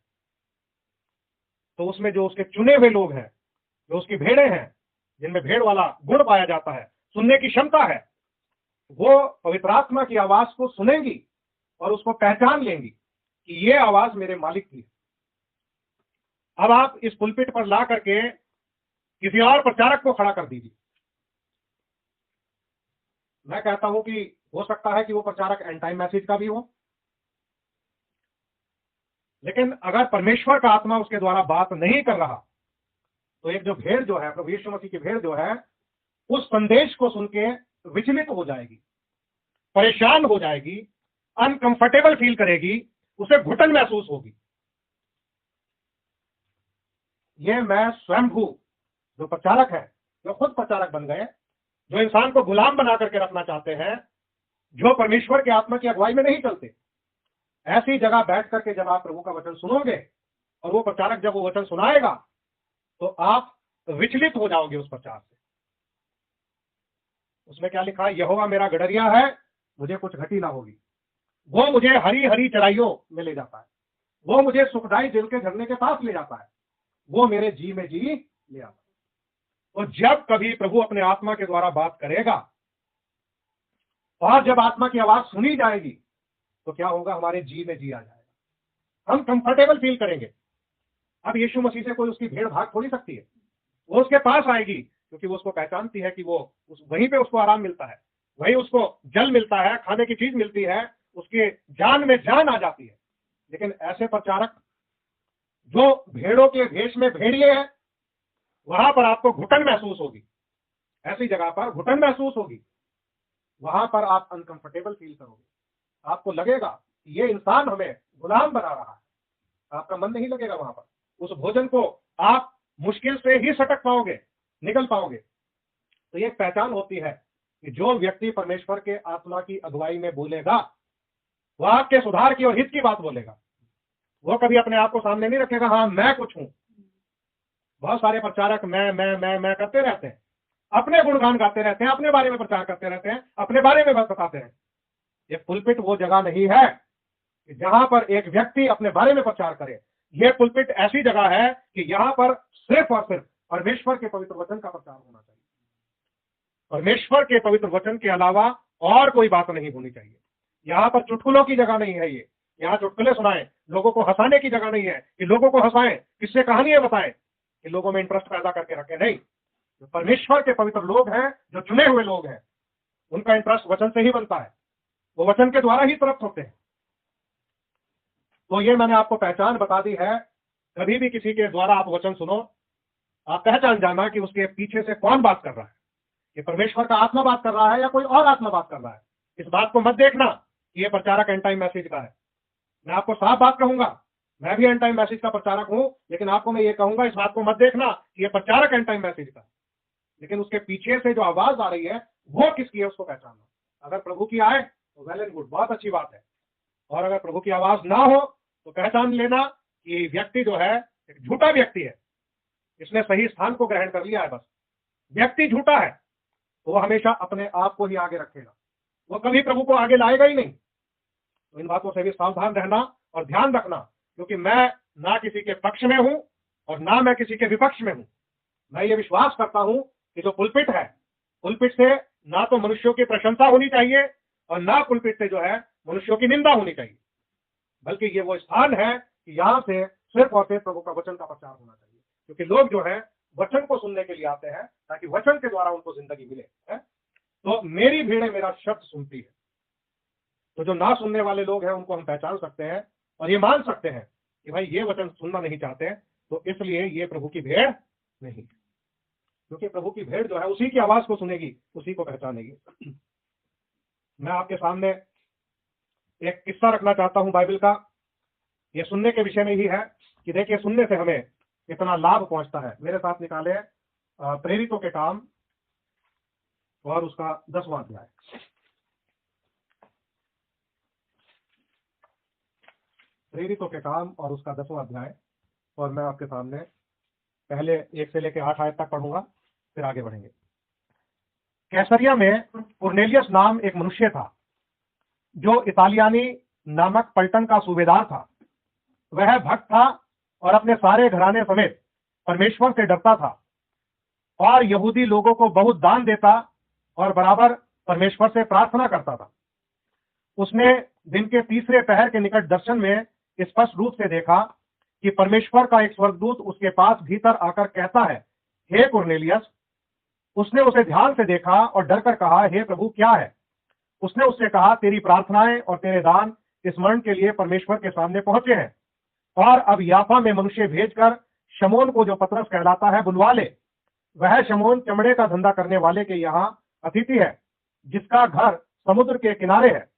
तो उसमें जो उसके चुने हुए लोग हैं, जो उसकी भेड़ें हैं, जिनमें भेड़ वाला गुण पाया जाता है, सुनने की क्षमता है, वो पवित्र आत्मा की आवाज को सुनेंगी और उसको पहचान लेंगी कि ये आवाज मेरे मालिक की है। अब आप इस पुलपिट पर ला करके किसी और प्रचारक को खड़ा कर दीजिए, मैं कहता हूं कि हो सकता है कि वो प्रचारक एंड टाइम मैसेज का भी हो, लेकिन अगर परमेश्वर का आत्मा उसके द्वारा बात नहीं कर रहा तो एक जो भेड़ जो है, प्रभु यीशु मसीह की भेड़ जो है, उस संदेश को सुन के विचलित हो जाएगी, परेशान हो जाएगी, अनकंफर्टेबल फील करेगी, उसे घुटन महसूस होगी। ये मैं स्वयंभू जो प्रचारक है, जो खुद प्रचारक बन गए, जो इंसान को गुलाम बना करके रखना चाहते हैं, जो परमेश्वर के आत्मा की अगुवाई में नहीं चलते, ऐसी जगह बैठ करके जब आप प्रभु का वचन सुनोगे और वो प्रचारक जब वो वचन सुनाएगा तो आप विचलित हो जाओगे उस प्रचार से। उसमें क्या लिखा है? यहोवा मेरा गड़रिया है, मुझे कुछ घटी ना होगी। वो मुझे हरी हरी चराइयों में ले जाता है, वो मुझे सुखदाई जल के झरने के पास ले जाता है, वो मेरे जी में जी ले आता है। और जब कभी प्रभु अपने आत्मा के द्वारा बात करेगा और जब आत्मा की आवाज सुनी जाएगी तो क्या होगा? हमारे जी में जी आ जाएगा, हम कंफर्टेबल फील करेंगे। अब यीशु मसीह से कोई उसकी भेड़ भाग थोड़ी सकती है, वो उसके पास आएगी क्योंकि वो उसको पहचानती है कि वो वहीं पे उसको आराम मिलता है, वहीं उसको जल मिलता है, खाने की चीज मिलती है, उसके जान में जान आ जाती है। लेकिन ऐसे प्रचारक जो भेड़ों के भेष में भेड़िए हैं, वहां पर आपको घुटन महसूस होगी, ऐसी जगह पर घुटन महसूस होगी, वहां पर आप अनकंफर्टेबल फील करोगे, आपको लगेगा कि ये इंसान हमें गुलाम बना रहा है, आपका मन नहीं लगेगा वहां पर, उस भोजन को आप मुश्किल से ही सटक पाओगे, निकल पाओगे। तो ये पहचान होती है कि जो व्यक्ति परमेश्वर के आत्मा की अगुवाई में बोलेगा वह आपके सुधार की और हित की बात बोलेगा, वो कभी अपने आप को सामने नहीं रखेगा, हाँ मैं कुछ हूं। बहुत सारे प्रचारक मैं करते रहते हैं, अपने गुणगान गाते रहते हैं, अपने बारे में प्रचार करते रहते हैं, अपने बारे में बस बताते हैं। ये पुलपिट वो जगह नहीं है कि जहां पर एक व्यक्ति अपने बारे में प्रचार करे। ये पुलपिट ऐसी जगह है कि यहां पर सिर्फ और सिर्फ परमेश्वर के पवित्र वचन का प्रचार होना चाहिए, परमेश्वर के पवित्र वचन के अलावा और कोई बात नहीं होनी चाहिए। यहाँ पर चुटकुलों की जगह नहीं है, ये यहाँ चुटकुले सुनाएं, लोगों को हंसाने की जगह नहीं है कि लोगों को हंसाएं, किससे कहानियां बताएं कि लोगों में इंटरेस्ट पैदा करके रखें। नहीं, जो परमेश्वर के पवित्र लोग हैं, जो चुने हुए लोग हैं, उनका इंटरेस्ट वचन से ही बनता है, वो वचन के द्वारा ही तृप्त होते हैं। तो ये मैंने आपको पहचान बता दी है। कभी भी किसी के द्वारा आप वचन सुनो, आप पहचान जाना कि उसके पीछे से कौन बात कर रहा है, ये परमेश्वर का आत्मा बात कर रहा है या कोई और आत्मा बात कर रहा है। इस बात को मत देखना कि ये प्रचारक एंड टाइम मैसेज का है। मैं आपको साफ बात कहूंगा, मैं भी एंड टाइम मैसेज का प्रचारक हूं, लेकिन आपको मैं ये कहूंगा, इस बात को मत देखना कि ये प्रचारक एंड टाइम मैसेज का है, लेकिन उसके पीछे से जो आवाज आ रही है वो किसकी है उसको पहचानना। अगर प्रभु की आए तो वेल एंड गुड, बहुत अच्छी बात है, और अगर प्रभु की आवाज ना हो तो पहचान लेना कि व्यक्ति जो है एक झूठा व्यक्ति है, इसने सही स्थान को ग्रहण कर लिया है। बस व्यक्ति झूठा है तो वो हमेशा अपने आप को ही आगे रखेगा, वो कभी प्रभु को आगे लाएगा ही नहीं। तो इन बातों से भी सावधान रहना और ध्यान रखना, क्योंकि मैं ना किसी के पक्ष में हूं और ना मैं किसी के विपक्ष में हूं। मैं ये विश्वास करता हूं कि जो पुलपिट है, पुलपिट से ना तो मनुष्यों की प्रशंसा होनी चाहिए और ना पुलपिट से जो है मनुष्यों की निंदा होनी चाहिए, बल्कि ये वो स्थान है कि यहाँ से सिर्फ और सिर्फ प्रभु का वचन का प्रचार होना चाहिए। क्योंकि लोग जो है वचन को सुनने के लिए आते हैं ताकि वचन के द्वारा उनको जिंदगी मिले है। तो मेरी भीड़ें मेरा शब्द सुनती है। तो जो ना सुनने वाले लोग हैं उनको हम पहचान सकते हैं और ये मान सकते हैं कि भाई ये वचन सुनना नहीं चाहते, तो इसलिए ये प्रभु की भेड़ नहीं, क्योंकि प्रभु की भेड़ जो है उसी की आवाज को सुनेगी, उसी को पहचानेगी। मैं आपके सामने एक किस्सा रखना चाहता हूं बाइबल का। ये सुनने के विषय में ही है कि देखिए सुनने से हमें कितना लाभ पहुंचता है। मेरे साथ निकाले प्रेरितों के काम और उसका 10वां अध्याय। प्रेरितों के काम और उसका 10वां अध्याय, और मैं आपके सामने पहले 1 से लेकर 8 आयत तक पढ़ूंगा, फिर आगे बढ़ेंगे। कैसरिया में कुरनेलियस नाम एक मनुष्य था जो इतालियानी नामक पलटन का सूबेदार था। वह भक्त था और अपने सारे घराने समेत परमेश्वर से डरता था और यहूदी लोगों को बहुत दान देता और बराबर परमेश्वर से प्रार्थना करता था। उसने दिन के तीसरे पहर के निकट दर्शन में स्पष्ट रूप से देखा कि परमेश्वर का एक स्वर्गदूत उसके पास भीतर आकर कहता है, हे कुरनेलियस। उसने उसे ध्यान से देखा और डरकर कहा, हे प्रभु क्या है? उसने उससे कहा, तेरी प्रार्थनाएं और तेरे दान स्मरण के लिए परमेश्वर के सामने पहुंचे हैं, और अब याफा में मनुष्य भेजकर शमौन को, जो पतरस कहलाता है, बुलवा ले। वह शमौन चमड़े का धंधा करने वाले के यहाँ अतिथि है, जिसका घर समुद्र के किनारे है।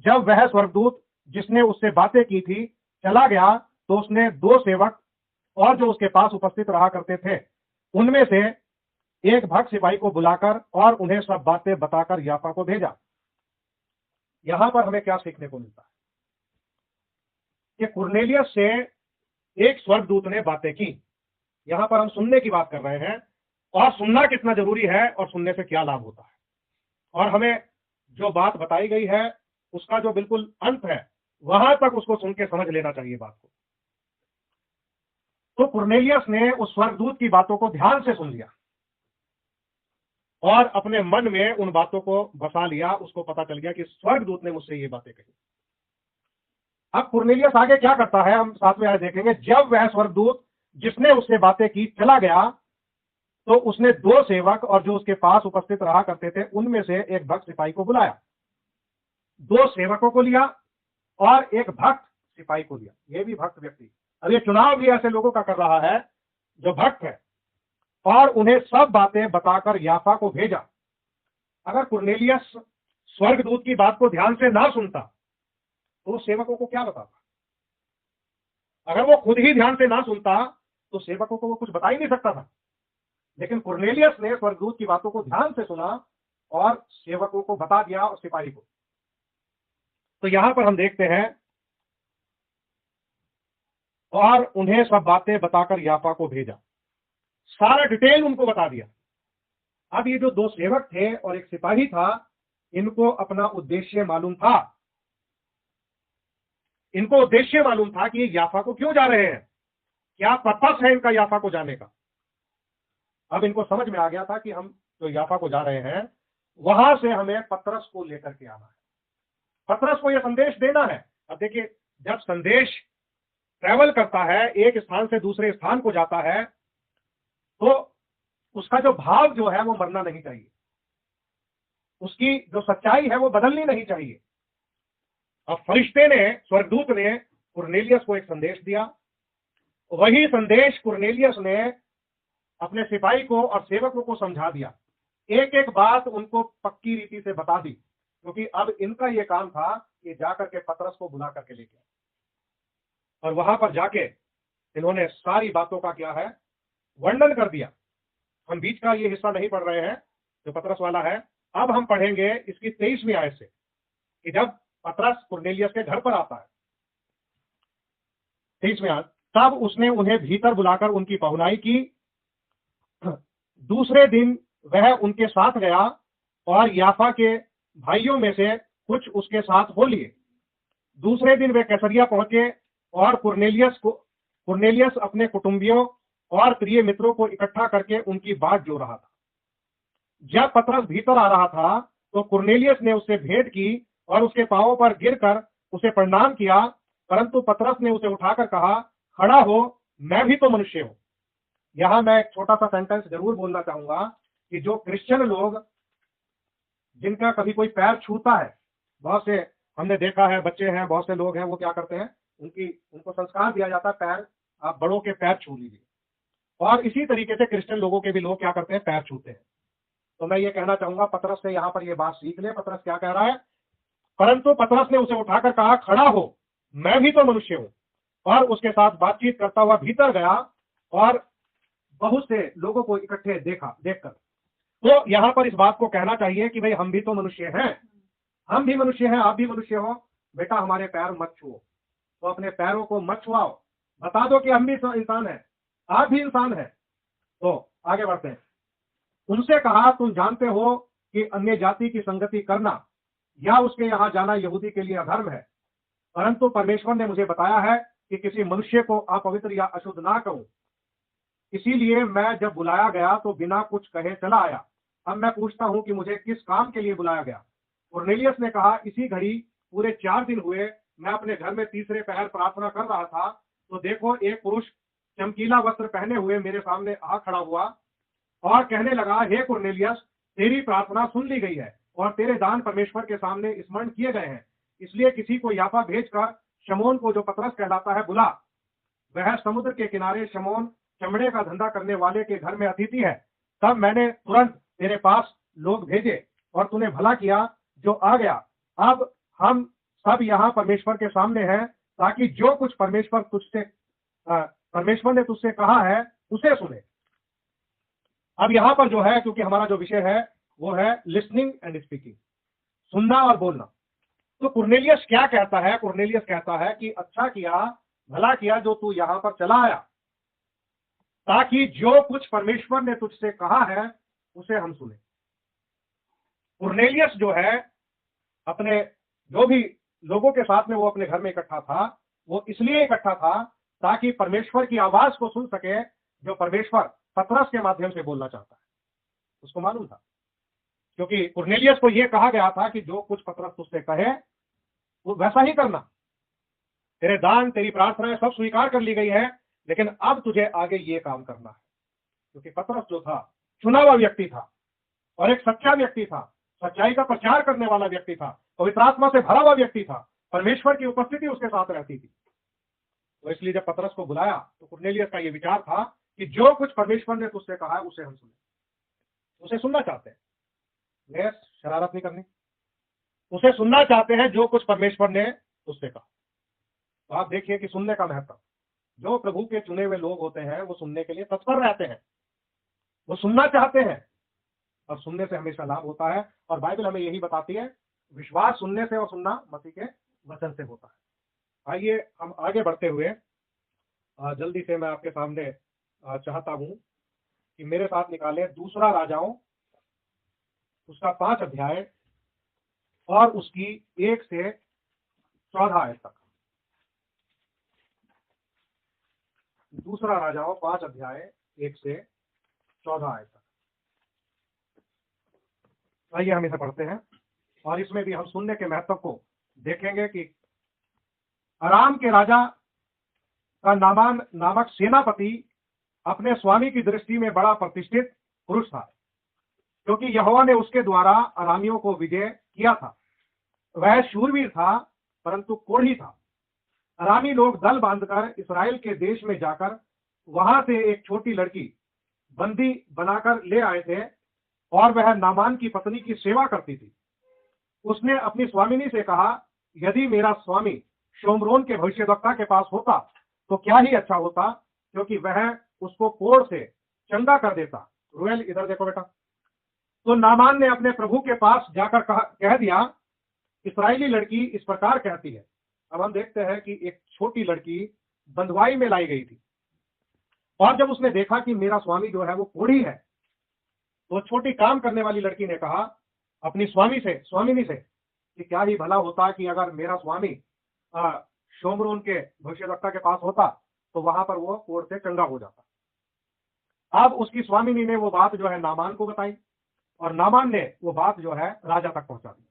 जब वह स्वर्गदूत जिसने उससे बातें की थी चला गया, तो उसने 2 सेवक और जो उसके पास उपस्थित रहा करते थे उनमें से एक भक्त सिपाही को बुलाकर और उन्हें सब बातें बताकर याफा को भेजा। यहां पर हमें क्या सीखने को मिलता है कि कुरनेलियस से एक स्वर्गदूत ने बातें की। यहां पर हम सुनने की बात कर रहे हैं, और सुनना कितना जरूरी है और सुनने से क्या लाभ होता है, और हमें जो बात बताई गई है उसका जो बिल्कुल अंत है वहां तक उसको सुन के समझ लेना चाहिए बात को। तो कुरनेलियस ने उस स्वर्गदूत की बातों को ध्यान से सुन लिया और अपने मन में उन बातों को बसा लिया। उसको पता चल गया कि स्वर्गदूत ने मुझसे ये बातें कही। अब कुरनेलियस आगे क्या करता है हम साथ में आज देखेंगे। जब वह स्वर्गदूत जिसने उससे बातें की चला गया, तो उसने 2 सेवक और जो उसके पास उपस्थित रहा करते थे उनमें से एक भक्त सिपाही को बुलाया। 2 सेवकों को लिया और एक भक्त सिपाही को लिया। ये भी भक्त व्यक्ति, अब ये चुनाव भी ऐसे लोगों का कर रहा है जो भक्त है, और उन्हें सब बातें बताकर याफा को भेजा। अगर कुरनेलियस स्वर्गदूत की बात को ध्यान से ना सुनता तो सेवकों को क्या बताता? अगर वो खुद ही ध्यान से ना सुनता तो सेवकों को वो कुछ बता ही नहीं सकता था। लेकिन कुरनेलियस ने स्वर्गदूत की बातों को ध्यान से सुना और सेवकों को बता दिया और सिपाही को। तो यहां पर हम देखते हैं, और उन्हें सब बातें बताकर याफा को भेजा। सारा डिटेल उनको बता दिया। अब ये जो 2 सेवक थे और एक सिपाही था, इनको अपना उद्देश्य मालूम था। इनको उद्देश्य मालूम था कि ये याफा को क्यों जा रहे हैं, क्या पर्पस है इनका याफा को जाने का। अब इनको समझ में आ गया था कि हम जो याफा को जा रहे हैं वहां से हमें पतरस को लेकर के आना है, पतरस को यह संदेश देना है। अब देखिए, जब संदेश ट्रैवल करता है, एक स्थान से दूसरे स्थान को जाता है, तो उसका जो भाव जो है वो मरना नहीं चाहिए, उसकी जो सच्चाई है वो बदलनी नहीं चाहिए। अब फरिश्ते ने, स्वर्गदूत ने कुरनेलियस को एक संदेश दिया। वही संदेश कुरनेलियस ने अपने सिपाही को और सेवकों को समझा दिया। एक एक बात उनको पक्की रीति से बता दी, क्योंकि अब इनका यह काम था कि जाकर के पतरस को बुला करके लेके, और वहां पर जाके इन्होंने सारी बातों का क्या है वर्णन कर दिया। हम बीच का ये हिस्सा नहीं पढ़ रहे हैं जो पतरस वाला है। अब हम पढ़ेंगे इसकी 23वीं आयत से कि जब पतरस कुरनेलियस के घर पर आता है, 23वीं आयत, तब उसने उन्हें भीतर बुलाकर उनकी पहुनाई की। दूसरे दिन वह उनके साथ गया और याफा के भाइयों में से कुछ उसके साथ हो लिए। दूसरे दिन वे कैसरिया पहुंचे और कुरनेलियस अपने कुटुंबियों और प्रिय मित्रों को इकट्ठा करके उनकी बात जो रहा था। जब पतरस भीतर आ रहा था तो कुरनेलियस ने उससे भेंट की और उसके पांवों पर गिरकर उसे प्रणाम किया, परंतु पतरस ने उसे उठाकर कहा, खड़ा हो, मैं भी तो मनुष्य हूं। यहां मैं एक छोटा सा सेंटेंस जरूर बोलना चाहूंगा कि जो क्रिश्चियन लोग जिनका कभी कोई पैर छूता है, बहुत से हमने देखा है, बच्चे हैं, बहुत से लोग हैं, वो क्या करते हैं, उनको संस्कार दिया जाता है, पैर, आप बड़ों के पैर छू लीजिए। और इसी तरीके से क्रिश्चियन लोगों के भी लोग क्या करते हैं, पैर छूते हैं। तो मैं ये कहना चाहूंगा, पतरस से यहाँ पर ये बात सीख ले। पतरस क्या कह रहा है? परंतु पतरस ने उसे उठाकर कहा, खड़ा हो, मैं भी तो मनुष्य हूं। और उसके साथ बातचीत करता हुआ भीतर गया और बहुत से लोगों को इकट्ठे देखकर तो यहाँ पर इस बात को कहना चाहिए कि भाई हम भी तो मनुष्य हैं, हम भी मनुष्य हैं, आप भी मनुष्य हो, बेटा हमारे पैर मत छुओ। तो अपने पैरों को मत छुआओ, बता दो कि हम भी इंसान हैं, आप भी इंसान हैं। तो आगे बढ़ते हैं। उनसे कहा, तुम जानते हो कि अन्य जाति की संगति करना या उसके यहाँ जाना यहूदी के लिए अधर्म है, परंतु परमेश्वर ने मुझे बताया है कि किसी मनुष्य को अपवित्र या अशुद्ध ना कहूं। इसीलिए मैं जब बुलाया गया तो बिना कुछ कहे चला आया। अब मैं पूछता हूं कि मुझे किस काम के लिए बुलाया गया? कुरनेलियस ने कहा, इसी घड़ी पूरे 4 दिन हुए मैं अपने घर में तीसरे पहर प्रार्थना कर रहा था, तो देखो एक पुरुष चमकीला वस्त्र पहने हुए मेरे सामने आ खड़ा हुआ और कहने लगा, हे कुरनेलियस, तेरी प्रार्थना सुन ली गई है और तेरे दान परमेश्वर के सामने स्मरण किए गए हैं। इसलिए किसी को याफा भेजकर शमौन को, जो पतरस कहलाता है, बुला। वह समुद्र के किनारे शमौन चमड़े का धंधा करने वाले के घर में अतिथि है। तब मैंने तुरंत तेरे पास लोग भेजे और तूने भला किया जो आ गया। अब हम सब यहाँ परमेश्वर के सामने हैं, ताकि जो कुछ परमेश्वर ने तुझसे कहा है उसे सुने। अब यहाँ पर जो है, क्योंकि हमारा जो विषय है वो है लिसनिंग एंड स्पीकिंग, सुनना और बोलना। तो कुरनेलियस क्या कहता है? कुरनेलियस कहता है कि अच्छा किया, भला किया जो तू यहाँ पर चला आया, ताकि जो कुछ परमेश्वर ने तुझसे कहा है उसे हम सुने। कुरनेलियस जो है, अपने जो भी लोगों के साथ में वो अपने घर में इकट्ठा था, वो इसलिए इकट्ठा था ताकि परमेश्वर की आवाज को सुन सके, जो परमेश्वर पतरस के माध्यम से बोलना चाहता है। उसको मालूम था, क्योंकि कुरनेलियस को यह कहा गया था कि जो कुछ पतरस तुझसे कहे वो वैसा ही करना। तेरे दान, तेरी प्रार्थनाएं सब स्वीकार कर ली गई है, लेकिन अब तुझे आगे ये काम करना है। क्योंकि पतरस जो था, चुना हुआ व्यक्ति था और एक सच्चा व्यक्ति था, सच्चाई का प्रचार करने वाला व्यक्ति था, पवित्र आत्मा से भरा हुआ व्यक्ति था, परमेश्वर की उपस्थिति उसके साथ रहती थी। तो इसलिए जब पतरस को बुलाया तो कुरनेलियस का यह विचार था कि जो कुछ परमेश्वर ने तुझसे कहा है उसे हम सुने। उसे सुनना चाहते हैं, ये शरारत नहीं करनी, उसे सुनना चाहते हैं जो कुछ परमेश्वर ने उससे कहा। तो आप देखिए कि सुनने का महत्व, जो प्रभु के चुने हुए लोग होते हैं वो सुनने के लिए तत्पर रहते हैं, वो सुनना चाहते हैं और सुनने से हमेशा लाभ होता है। और बाइबल हमें यही बताती है, विश्वास सुनने से और सुनना मसीह के वचन से होता है। आइए हम आगे बढ़ते हुए जल्दी से मैं आपके सामने चाहता हूं कि मेरे साथ निकाले दूसरा राजाओं उसका 5 अध्याय और उसकी 1 से 14 आयत तक। दूसरा राजाओं 5 अध्याय 1 से 14 आयत तक। आइए हम इसे पढ़ते हैं और इसमें भी हम सुनने के महत्व को देखेंगे कि अराम के राजा का नामान नामक सेनापति अपने स्वामी की दृष्टि में बड़ा प्रतिष्ठित पुरुष था, क्योंकि यहोवा ने उसके द्वारा अरामियों को विजय किया था। वह शूरवीर था परंतु कोढ़ी था। अरामी लोग दल बांधकर इस्राएल के देश में जाकर वहां से एक छोटी लड़की बंदी बनाकर ले आए थे और वह नामान की पत्नी की सेवा करती थी। उसने अपनी स्वामिनी से कहा, यदि मेरा स्वामी शोमरोन के भविष्यद्वक्ता के पास होता तो क्या ही अच्छा होता, क्योंकि वह उसको कोढ़ से चंगा कर देता। रुएल, इधर देखो बेटा। तो नामान ने अपने प्रभु के पास जाकर कह दिया, इस्राएली लड़की इस प्रकार कहती है। अब हम देखते हैं कि एक छोटी लड़की बंधुआई में लाई गई थी और जब उसने देखा कि मेरा स्वामी जो है वो कोढ़ी है, तो छोटी काम करने वाली लड़की ने कहा अपनी स्वामिनी से कि क्या ही भला होता कि अगर मेरा स्वामी शोमरोन के भविष्यद्वक्ता के पास होता तो वहां पर वो कोढ़ से चंगा हो जाता। अब उसकी स्वामिनी ने वो बात जो है नामान को बताई और नामान ने वो बात जो है राजा तक पहुंचा दी।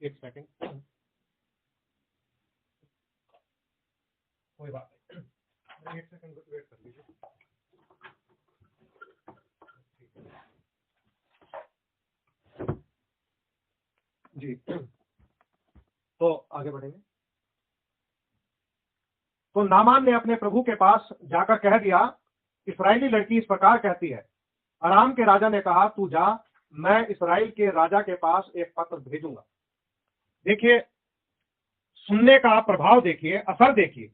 एक सेकंड, कोई बात नहीं, एक सेकंड वेट कर लीजिए। जी। तो आगे बढ़ेंगे। तो नामान ने अपने प्रभु के पास जाकर कह दिया, इस्राएली लड़की इस प्रकार कहती है। अराम के राजा ने कहा, तू जा, मैं इस्राएल के राजा के पास एक पत्र भेजूंगा। देखिए, सुनने का प्रभाव देखिए, असर देखिए।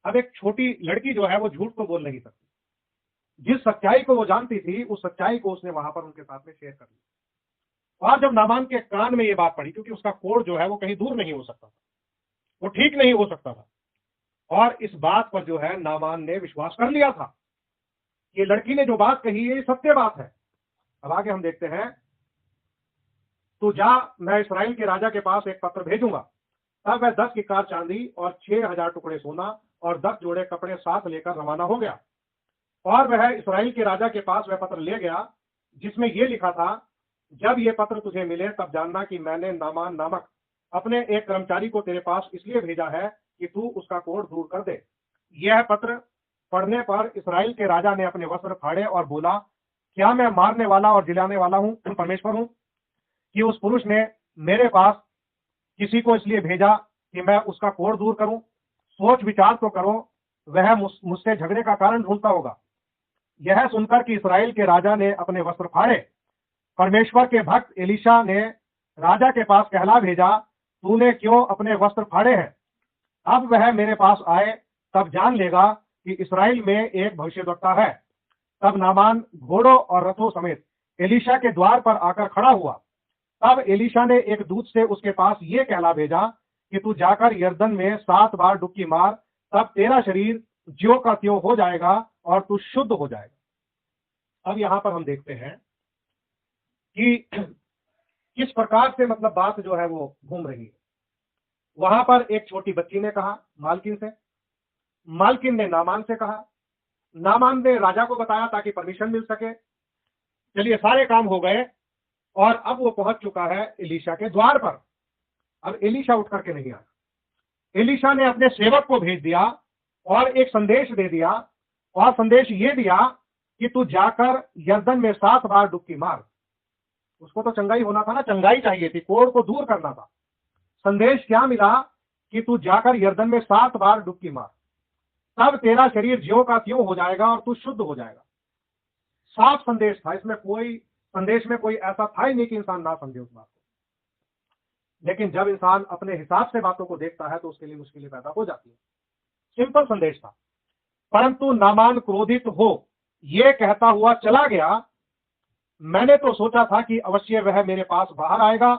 अब एक छोटी लड़की जो है वो झूठ तो बोल नहीं सकती। जिस सच्चाई को वो जानती थी, उस सच्चाई को उसने वहां पर उनके साथ में शेयर कर ली। और जब नामान के कान में ये बात पड़ी, क्योंकि उसका कोढ़ जो है वो कहीं दूर नहीं हो सकता था, वो ठीक नहीं हो सकता था, और इस बात पर जो है नामान ने विश्वास कर लिया था। ये लड़की ने जो बात कही है, ये सत्य बात है। अब आगे हम देखते हैं, तू जा, मैं इस्राएल के राजा के पास एक पत्र भेजूंगा। तब वह 10 किक्कार चांदी और 6,000 टुकड़े सोना और 10 जोड़े कपड़े साथ लेकर रवाना हो गया। और वह इस्राएल के राजा के पास वह पत्र ले गया, जिसमें यह लिखा था, जब ये पत्र तुझे मिले तब जानना कि मैंने नामान नामक अपने एक कर्मचारी को तेरे पास इसलिए भेजा है कि तू उसका कोढ़ दूर कर दे। यह पत्र पढ़ने पर इस्राएल के राजा ने अपने वस्त्र फाड़े और बोला, क्या मैं मारने वाला और जिलाने वाला हूं, परमेश्वर हूं, कि उस पुरुष ने मेरे पास किसी को इसलिए भेजा कि मैं उसका कोढ़ दूर करूं? सोच विचार तो करो, वह मुझसे झगड़े का कारण ढूंढता होगा। यह सुनकर कि इस्राएल के राजा ने अपने वस्त्र फाड़े, परमेश्वर के भक्त एलीशा ने राजा के पास कहला भेजा, तूने क्यों अपने वस्त्र फाड़े हैं? अब वह मेरे पास आए, तब जान लेगा कि इस्राएल में एक भविष्यद्वक्ता है। तब नामान घोड़ों और रथों समेत एलीशा के द्वार पर आकर खड़ा हुआ। तब एलीशा ने एक दूत से उसके पास ये कहला भेजा कि तू जाकर यरदन में 7 बार डुबकी मार, तब तेरा शरीर ज्यों का त्यों हो जाएगा और तू शुद्ध हो जाएगा। अब यहां पर हम देखते हैं कि किस प्रकार से मतलब बात जो है वो घूम रही है। वहां पर एक छोटी बच्ची ने कहा मालकिन से, मालकिन ने नामान से कहा, नामान ने राजा को बताया ताकि परमिशन मिल सके। चलिए, सारे काम हो गए और अब वो पहुंच चुका है एलीशा के द्वार पर। अब एलीशा उठ करके नहीं आया। एलीशा ने अपने सेवक को भेज दिया और एक संदेश दे दिया, और संदेश ये दिया कि तू जाकर यरदन में 7 बार डुबकी मार। उसको तो चंगाई होना था ना, चंगाई चाहिए थी, कोढ़ को दूर करना था। संदेश क्या मिला कि तू जाकर यरदन में 7 बार डुबकी मार, तब तेरा शरीर ज्यों का त्यों हो जाएगा और तू शुद्ध हो जाएगा। साफ संदेश था, इसमें कोई संदेश में कोई ऐसा था ही नहीं कि इंसान ना समझे उस बात को। लेकिन जब इंसान अपने हिसाब से बातों को देखता है तो उसके लिए मुश्किलें पैदा हो जाती है। सिंपल संदेश था, परंतु नामान क्रोधित हो ये कहता हुआ चला गया, मैंने तो सोचा था कि अवश्य वह मेरे पास बाहर आएगा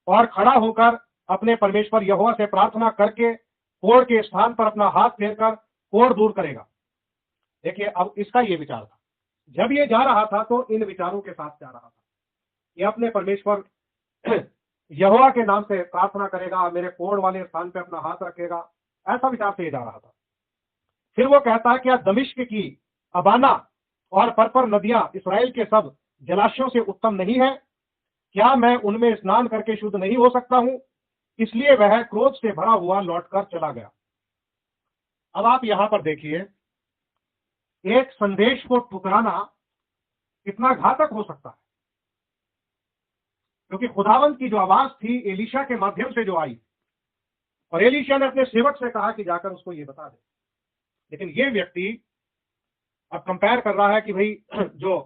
और खड़ा होकर अपने परमेश्वर यहोवा से प्रार्थना करके कोढ़ के स्थान पर अपना हाथ फेरकर कोढ़ दूर करेगा। देखिए, अब इसका ये विचार था। जब ये जा रहा था तो इन विचारों के साथ जा रहा था। ये अपने परमेश्वर यहोवा के नाम से प्रार्थना करेगा, मेरे कोढ़ वाले स्थान पे अपना हाथ रखेगा, ऐसा विचार से ये जा रहा था। फिर वो कहता है, क्या दमिश्क की अबाना और पर्पर नदियां इस्राएल के सब जलाशयों से उत्तम नहीं है? क्या मैं उनमें स्नान करके शुद्ध नहीं हो सकता हूं? इसलिए वह क्रोध से भरा हुआ लौटकर चला गया। अब आप यहां पर देखिए, एक संदेश को ठुकराना कितना घातक हो सकता है, क्योंकि खुदावंत की जो आवाज थी एलीशा के माध्यम से जो आई, और एलीशा ने अपने सेवक से कहा कि जाकर उसको ये बता दे। लेकिन ये व्यक्ति अब कंपेयर कर रहा है कि भाई जो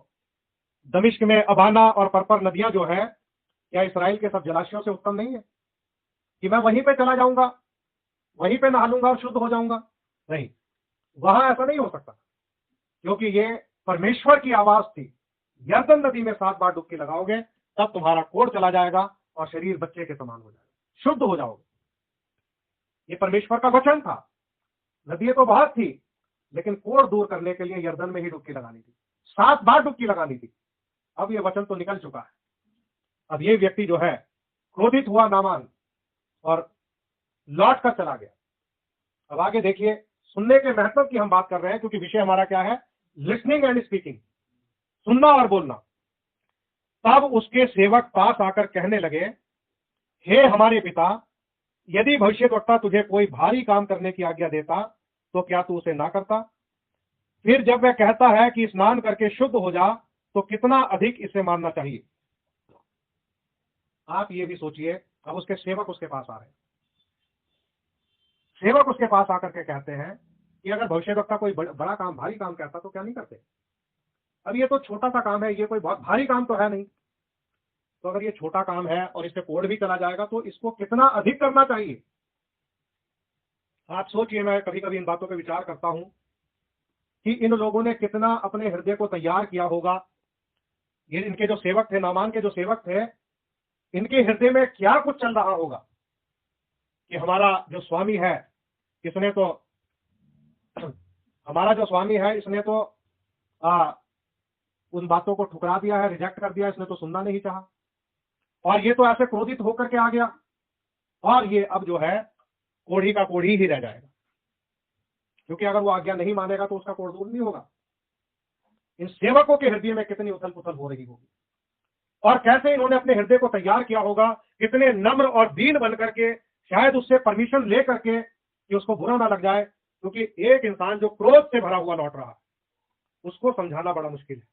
दमिश्क में अबाना और पर्पर नदियां जो है, क्या इस्राएल के सब जलाशयों से उत्तम नहीं है कि मैं वहीं पे चला जाऊंगा, वहीं पे नहा लूंगा और शुद्ध हो जाऊंगा? नहीं, वहां ऐसा नहीं हो सकता, क्योंकि ये परमेश्वर की आवाज थी। यरदन नदी में 7 बार डुबकी लगाओगे तब तुम्हारा कोढ़ चला जाएगा और शरीर बच्चे के समान हो जाएगा, शुद्ध हो जाओगे। ये परमेश्वर का वचन था। नदियां तो बहुत थी, लेकिन कोढ़ दूर करने के लिए यरदन में ही डुबकी लगानी थी, 7 बार डुबकी लगानी थी। अब ये वचन तो निकल चुका है। अब ये व्यक्ति जो है क्रोधित हुआ नामान और लौट कर चला गया। अब आगे देखिए, सुनने के महत्व की हम बात कर रहे हैं, क्योंकि विषय हमारा क्या है? लिसनिंग एंड स्पीकिंग, सुनना और बोलना। तब उसके सेवक पास आकर कहने लगे, हे हमारे पिता, यदि भविष्यद्वक्ता तुझे कोई भारी काम करने की आज्ञा देता तो क्या तू उसे ना करता? फिर जब वह कहता है कि स्नान करके शुद्ध हो जा, तो कितना अधिक इसे मानना चाहिए। आप ये भी सोचिए, अब उसके सेवक उसके पास आ रहे हैं, सेवक उसके पास आकर के कहते हैं कि अगर भविष्यवक्ता कोई बड़ा काम, भारी काम कहता तो क्या नहीं करते। अब ये तो छोटा सा काम है, ये कोई बहुत भारी काम तो है नहीं। तो अगर ये छोटा काम है और इससे कोड भी चला जाएगा तो इसको कितना अधिक करना चाहिए। आप सोचिए, मैं कभी कभी इन बातों पर विचार करता हूं कि इन लोगों ने कितना अपने हृदय को तैयार किया होगा। ये इनके जो सेवक थे, नामान के जो सेवक थे, इनके हृदय में क्या कुछ चल रहा होगा कि हमारा जो स्वामी है, इसने तो हमारा जो स्वामी है, इसने तो उन बातों को ठुकरा दिया है, रिजेक्ट कर दिया, इसने तो सुनना नहीं चाहा, और ये तो ऐसे क्रोधित होकर के आ गया, और ये अब जो है कोढ़ी का कोढ़ी ही रह जाएगा, क्योंकि अगर वो आज्ञा नहीं मानेगा तो उसका कोढ़ दूर नहीं होगा। इन सेवकों के हृदय में कितनी उथल पुथल हो रही होगी, और कैसे इन्होंने अपने हृदय को तैयार किया होगा, कितने नम्र और दीन बन करके, शायद उससे परमिशन ले करके कि उसको बुरा ना लग जाए, क्योंकि एक इंसान जो क्रोध से भरा हुआ लौट रहा, उसको समझाना बड़ा मुश्किल है।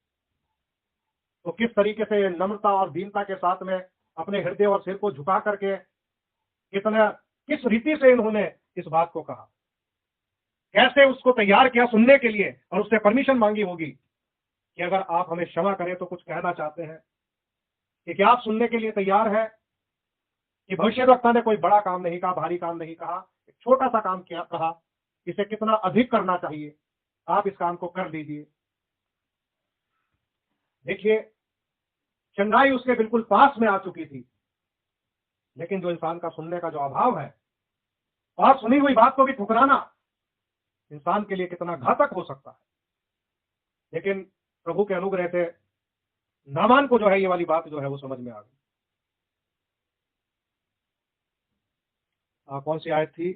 तो किस तरीके से नम्रता और दीनता के साथ में अपने हृदय और सिर को झुका करके किस रीति से इन्होंने इस बात को कहा, कैसे उसको तैयार किया सुनने के लिए, और उससे परमिशन मांगी होगी कि अगर आप हमें क्षमा करें तो कुछ कहना चाहते हैं, कि क्या आप सुनने के लिए तैयार है कि भविष्यवक्ता ने कोई बड़ा काम नहीं कहा, भारी काम नहीं कहा, एक छोटा सा काम किया, कहा इसे कितना अधिक करना चाहिए, आप इस काम को कर लीजिए। देखिए, चंगाई उसके बिल्कुल पास में आ चुकी थी, लेकिन जो इंसान का सुनने का जो अभाव है और सुनी हुई बात को भी ठुकराना इंसान के लिए कितना घातक हो सकता है। लेकिन प्रभु के अनुग्रह से नामान को जो है ये वाली बात जो है वो समझ में आ गई। कौन सी आयत थी?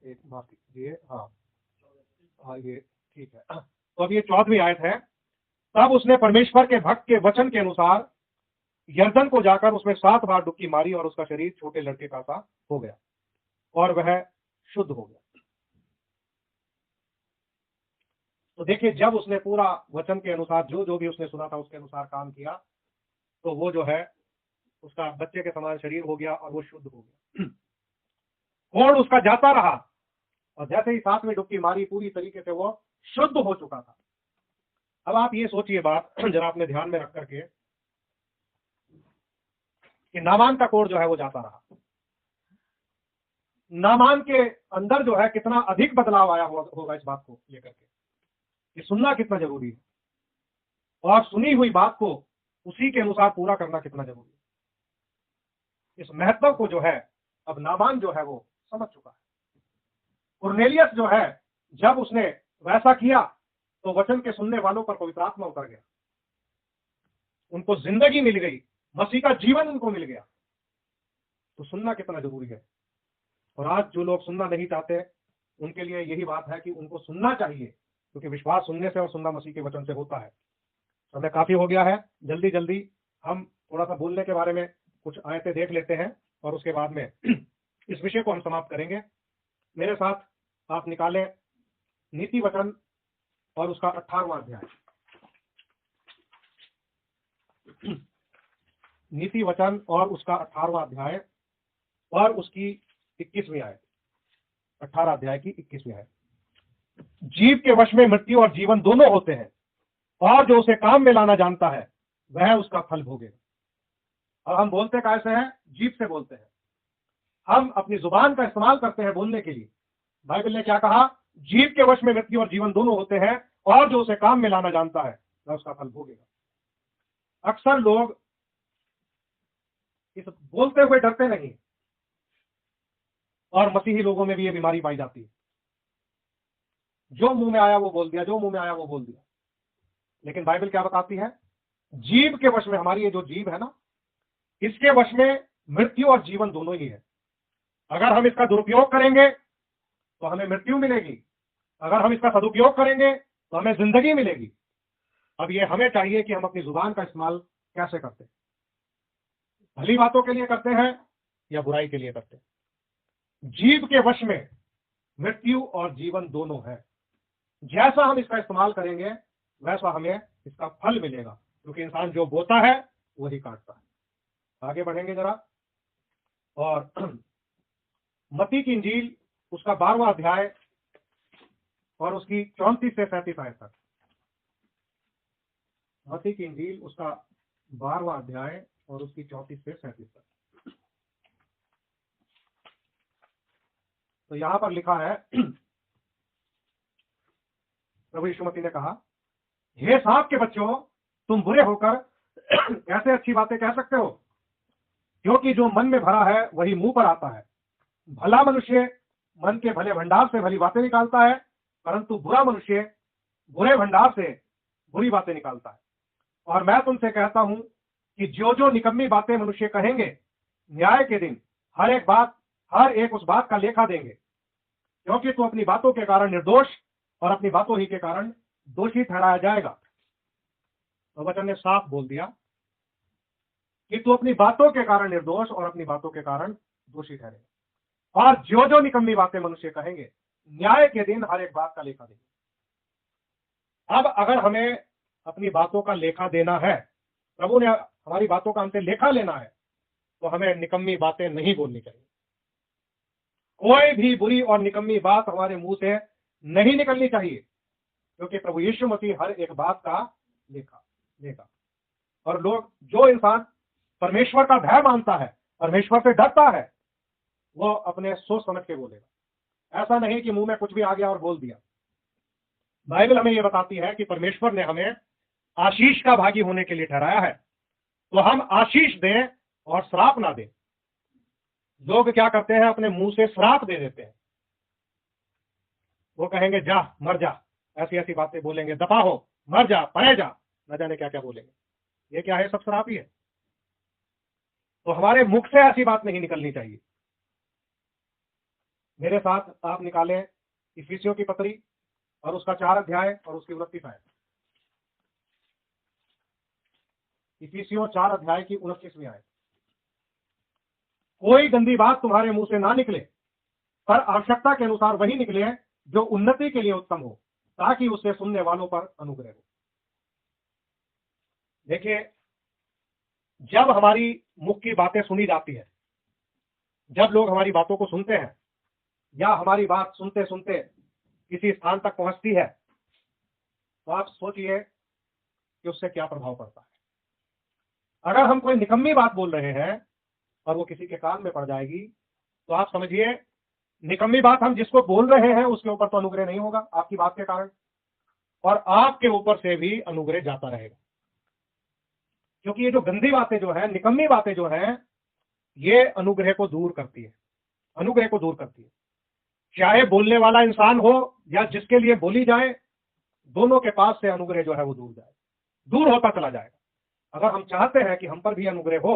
एक माफ कीजिए, हाँ ये ठीक है। तो अब ये 14वीं आयत है। तब उसने परमेश्वर के भक्त के वचन के अनुसार यर्दन को जाकर उसमें 7 बार डुबकी मारी, और उसका शरीर छोटे लड़के का सा हो गया और वह शुद्ध हो गया। तो देखिए, जब उसने पूरा वचन के अनुसार जो जो भी उसने सुना था उसके अनुसार काम किया, तो वो जो है उसका बच्चे के समान शरीर हो गया और वो शुद्ध हो गया। कोढ़ उसका जाता रहा, और जैसे ही 7वीं डुबकी मारी पूरी तरीके से वो शुद्ध हो चुका था। अब आप ये सोचिए बात जरा अपने ध्यान में रख करके कि नामान का कोढ़ जो है वो जाता रहा, नामान के अंदर जो है कितना अधिक बदलाव आया होगा इस बात को लेकर के, कि सुनना कितना जरूरी है और सुनी हुई बात को उसी के अनुसार पूरा करना कितना जरूरी है। इस महत्व को जो है अब नामान जो है वो समझ चुका है। कुरनेलियस जो है, जब उसने वैसा किया तो वचन के सुनने वालों पर पवित्र आत्मा उतर गया, उनको जिंदगी मिल गई, मसीह का जीवन उनको मिल गया। तो सुनना कितना जरूरी है। और आज जो लोग सुनना नहीं चाहते उनके लिए यही बात है कि उनको सुनना चाहिए, क्योंकि विश्वास सुनने से और सुनना मसीह के वचन से होता है। समय काफी हो गया है, जल्दी जल्दी हम थोड़ा सा बोलने के बारे में कुछ आयतें देख लेते हैं और उसके बाद में इस विषय को हम समाप्त करेंगे। मेरे साथ आप निकालें नीति वचन और उसका 18वां अध्याय। नीति वचन और उसका 18वां अध्याय और उसकी 21वीं आयत। 18 अध्याय की 21वीं आयत। जीव के वश में मृत्यु और जीवन दोनों होते हैं, और जो उसे काम में लाना जानता है वह उसका फल भोगेगा। और हम बोलते कैसे हैं? जीभ से बोलते हैं, हम अपनी जुबान का इस्तेमाल करते हैं बोलने के लिए। बाइबल ने क्या कहा? जीव के वश में मृत्यु और जीवन दोनों होते हैं, और जो उसे काम में लाना जानता है वह उसका फल भोगेगा। अक्सर लोग इस बोलते हुए डरते नहीं, और मसीही लोगों में भी ये बीमारी पाई जाती है। जो मुंह में आया वो बोल दिया, जो मुंह में आया वो बोल दिया। लेकिन बाइबल क्या बताती है? जीव के वश में, हमारी ये जो जीव है ना, इसके वश में मृत्यु और जीवन दोनों ही है। अगर हम इसका दुरुपयोग करेंगे तो हमें मृत्यु मिलेगी, अगर हम इसका सदुपयोग करेंगे तो हमें जिंदगी मिलेगी। अब ये हमें चाहिए कि हम अपनी जुबान का इस्तेमाल कैसे करते हैं, भली बातों के लिए करते हैं या बुराई के लिए करते हैं। जीव के वश में मृत्यु और जीवन दोनों है। जैसा हम इसका इस्तेमाल करेंगे वैसा हमें इसका फल मिलेगा। क्योंकि इंसान जो बोता है वही काटता है। आगे बढ़ेंगे जरा, और मत्ती की इंजील उसका 12वां अध्याय और उसकी 34 से 37 आयत तक। मत्ती की इंजील उसका 12वां अध्याय और उसकी 34 से 37 तक। तो यहां पर लिखा है, प्रभु यीशु मसीह ने कहा, हे सांप के बच्चों, तुम बुरे होकर कैसे अच्छी बातें कह सकते हो? क्योंकि जो मन में भरा है वही मुंह पर आता है। भला मनुष्य मन के भले भंडार से भली बातें निकालता है, परंतु बुरा मनुष्य बुरे भंडार से बुरी बातें निकालता है। और मैं तुमसे कहता हूं कि जो जो निकम्मी बातें मनुष्य कहेंगे, न्याय के दिन हर एक उस बात का लेखा देंगे। क्योंकि तू अपनी बातों के कारण निर्दोष और अपनी बातों ही के कारण दोषी ठहराया जाएगा। तो वचन ने साफ बोल दिया कि तू अपनी बातों के कारण निर्दोष और अपनी बातों के कारण दोषी ठहरेगा। और जो जो निकम्मी बातें मनुष्य कहेंगे, न्याय के दिन हर एक बात का लेखा देंगे। अब अगर हमें अपनी बातों का लेखा देना है, प्रभु ने हमारी बातों का हमसे लेखा लेना है, तो हमें निकम्मी बातें नहीं बोलनी चाहिए। कोई भी बुरी और निकम्मी बात हमारे मुंह से नहीं निकलनी चाहिए, क्योंकि प्रभु यीशु मसीह हर एक बात का लेखा देगा। और लोग, जो इंसान परमेश्वर का भय मानता है, परमेश्वर से डरता है, वो अपने सोच समझ के बोलेगा। ऐसा नहीं कि मुंह में कुछ भी आ गया और बोल दिया। बाइबल हमें यह बताती है कि परमेश्वर ने हमें आशीष का भागी होने के लिए ठहराया है, तो हम आशीष दें और श्राप ना दें। लोग क्या करते हैं, अपने मुंह से श्राप दे देते हैं। वो कहेंगे जा मर जा, ऐसी ऐसी बातें बोलेंगे, दफा हो, मर जा, परे जा, न जाने क्या क्या बोलेंगे। ये क्या है? सब श्राप ही है। तो हमारे मुख से ऐसी बात नहीं निकलनी चाहिए। मेरे साथ आप निकालें इफिसियों की पत्री और उसका 4 अध्याय और उसकी 29 आयत। इफिसियों 4 अध्याय की 29वीं आयत। कोई गंदी बात तुम्हारे मुंह से ना निकले, पर आवश्यकता के अनुसार वही निकले जो उन्नति के लिए उत्तम हो, ताकि उससे सुनने वालों पर अनुग्रह हो। देखिए, जब हमारी मुख की बातें सुनी जाती है, जब लोग हमारी बातों को सुनते हैं, या हमारी बात सुनते सुनते किसी स्थान तक पहुंचती है, तो आप सोचिए कि उससे क्या प्रभाव पड़ता है। अगर हम कोई निकम्मी बात बोल रहे हैं और वो किसी के कान में पड़ जाएगी, तो आप समझिए निकम्मी बात हम जिसको बोल रहे हैं उसके ऊपर तो अनुग्रह नहीं होगा आपकी बात के कारण, और आपके ऊपर से भी अनुग्रह जाता रहेगा। क्योंकि ये जो गंदी बातें जो है, निकम्मी बातें जो है, ये अनुग्रह को दूर करती है, अनुग्रह को दूर करती है। चाहे बोलने वाला इंसान हो या जिसके लिए बोली जाए, दोनों के पास से अनुग्रह जो है वो दूर होता चला जाएगा। अगर हम चाहते हैं कि हम पर भी अनुग्रह हो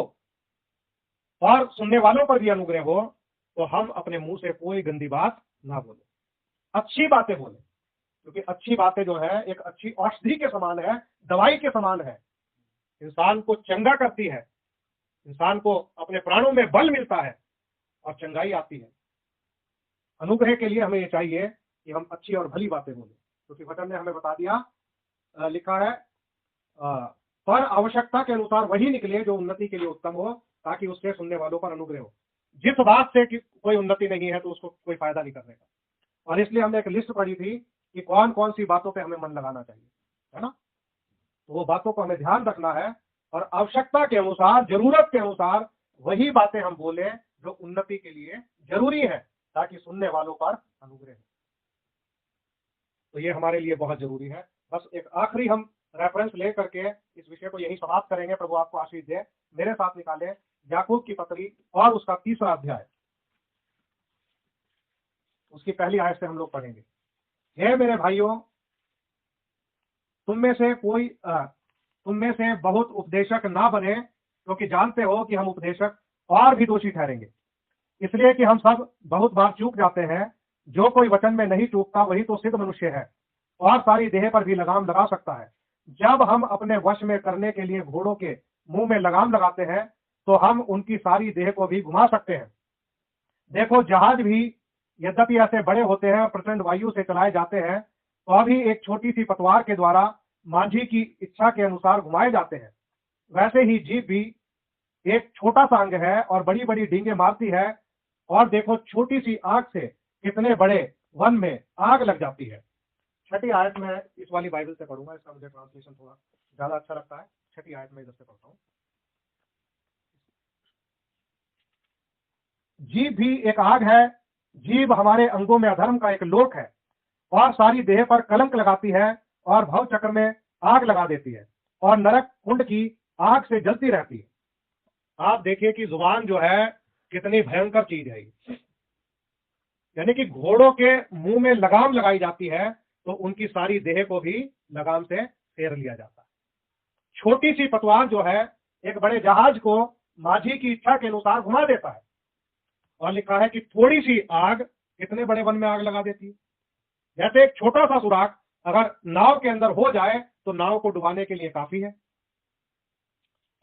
और सुनने वालों पर भी अनुग्रह हो, तो हम अपने मुंह से कोई गंदी बात ना बोले, अच्छी बातें बोले। क्योंकि अच्छी बातें जो है एक अच्छी औषधि के समान है, दवाई के समान है, इंसान को चंगा करती है, इंसान को अपने प्राणों में बल मिलता है और चंगाई आती है। अनुग्रह के लिए हमें ये चाहिए कि हम अच्छी और भली बातें बोलें, क्योंकि वचन ने हमें बता दिया, लिखा है, पर आवश्यकता के अनुसार वही निकले जो उन्नति के लिए उत्तम हो, ताकि उससे सुनने वालों पर अनुग्रह हो। जिस बात से कि कोई उन्नति नहीं है तो उसको कोई फायदा नहीं करने का। और इसलिए हमने एक लिस्ट पढ़ी थी कि कौन कौन सी बातों पे हमें मन लगाना चाहिए, है ना। तो वो बातों को हमें ध्यान रखना है और आवश्यकता के अनुसार, जरूरत के अनुसार वही बातें हम बोले जो उन्नति के लिए जरूरी है, ताकि सुनने वालों पर अनुग्रह हो। तो ये हमारे लिए बहुत जरूरी है। बस एक आखिरी हम रेफरेंस ले करके इस विषय को यही समाप्त करेंगे। प्रभु आपको आशीष दे। मेरे साथ निकाले याकूब की पत्री और उसका 3रा अध्याय, उसकी पहली आयत से हम लोग पढ़ेंगे। हे मेरे भाइयों, तुम में से बहुत उपदेशक ना बने, क्योंकि जानते हो कि हम उपदेशक और भी दोषी ठहरेंगे। इसलिए कि हम सब बहुत बार चूक जाते हैं। जो कोई वचन में नहीं चूकता वही तो सिद्ध मनुष्य है और सारी देह पर भी लगाम लगा सकता है। जब हम अपने वश में करने के लिए घोड़ों के मुंह में लगाम लगाते हैं, तो हम उनकी सारी देह को भी घुमा सकते हैं। देखो, जहाज भी यद्यपि ऐसे बड़े होते हैं और प्रचंड वायु से चलाए जाते हैं, तो अभी एक छोटी सी पतवार के द्वारा माझी की इच्छा के अनुसार घुमाए जाते हैं, वैसे ही जीभ भी एक छोटा सा अंग है और बड़ी बड़ी डींगे मारती है, और देखो छोटी सी आग से कितने बड़े वन में आग लग जाती है। छठी आयत में इस वाली बाइबल से पढ़ूंगा, इसका मुझे ट्रांसलेशन थोड़ा ज्यादा अच्छा लगता है। छठी आयत में इधर से पढ़ता हूँ। जीभ भी एक आग है, जीभ हमारे अंगों में अधर्म का एक लोक है, और सारी देह पर कलंक लगाती है, और भव चक्र में आग लगा देती है, और नरक कुंड की आग से जलती रहती है। आप देखिए कि जुबान जो है कितनी भयंकर चीज है। यानी कि घोड़ों के मुंह में लगाम लगाई जाती है तो उनकी सारी देह को भी लगाम से फेर लिया जाता है। छोटी सी पतवार जो है एक बड़े जहाज को माझी की इच्छा के अनुसार घुमा देता है, और लिखा है कि थोड़ी सी आग कितने बड़े वन में आग लगा देती है। जैसे एक छोटा सा सुराख अगर नाव के अंदर हो जाए तो नाव को डुबाने के लिए काफी है।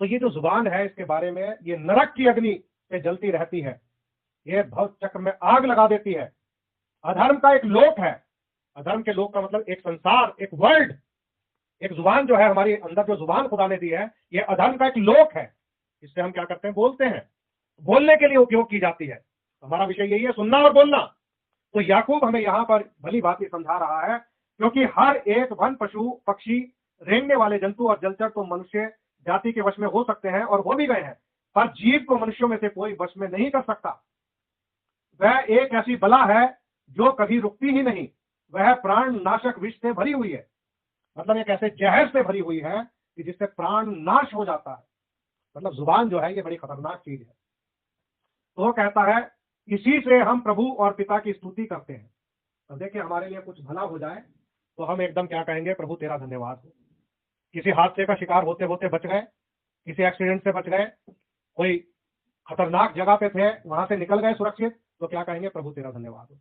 तो ये जो जुबान है इसके बारे में, ये नरक की अग्नि से जलती रहती है, ये भव चक्र में आग लगा देती है, अधर्म का एक लोक है। अधर्म के लोक का मतलब एक संसार, एक वर्ल्ड। एक जुबान जो है हमारी अंदर, जो जुबान खुदा ने दी है, ये अधर्म का एक लोक है। इससे हम क्या करते हैं? बोलते हैं, बोलने के लिए उपयोग की जाती है। हमारा विषय यही है, सुनना और बोलना। तो याकूब हमें यहाँ पर भली भांति समझा रहा है, क्योंकि हर एक वन, पशु, पक्षी, रेंगने वाले जंतु और जलचर तो मनुष्य जाति के वश में हो सकते हैं और हो भी गए हैं, पर जीव को मनुष्यों में से कोई वश में नहीं कर सकता। वह एक ऐसी बला है जो कभी रुकती ही नहीं, वह प्राण नाशक विष से भरी हुई है। मतलब एक ऐसे जहर से भरी हुई है कि जिससे प्राण नाश हो जाता है। मतलब जुबान जो है ये बड़ी खतरनाक चीज है। तो वो कहता है, इसी से हम प्रभु और पिता की स्तुति करते हैं। तो देखिए, हमारे लिए कुछ भला हो जाए तो हम एकदम क्या कहेंगे? प्रभु तेरा धन्यवाद हो। किसी हादसे का शिकार होते होते बच गए, किसी एक्सीडेंट से बच गए, कोई खतरनाक जगह पे थे, वहां से निकल गए सुरक्षित, तो क्या कहेंगे? प्रभु तेरा धन्यवाद हो।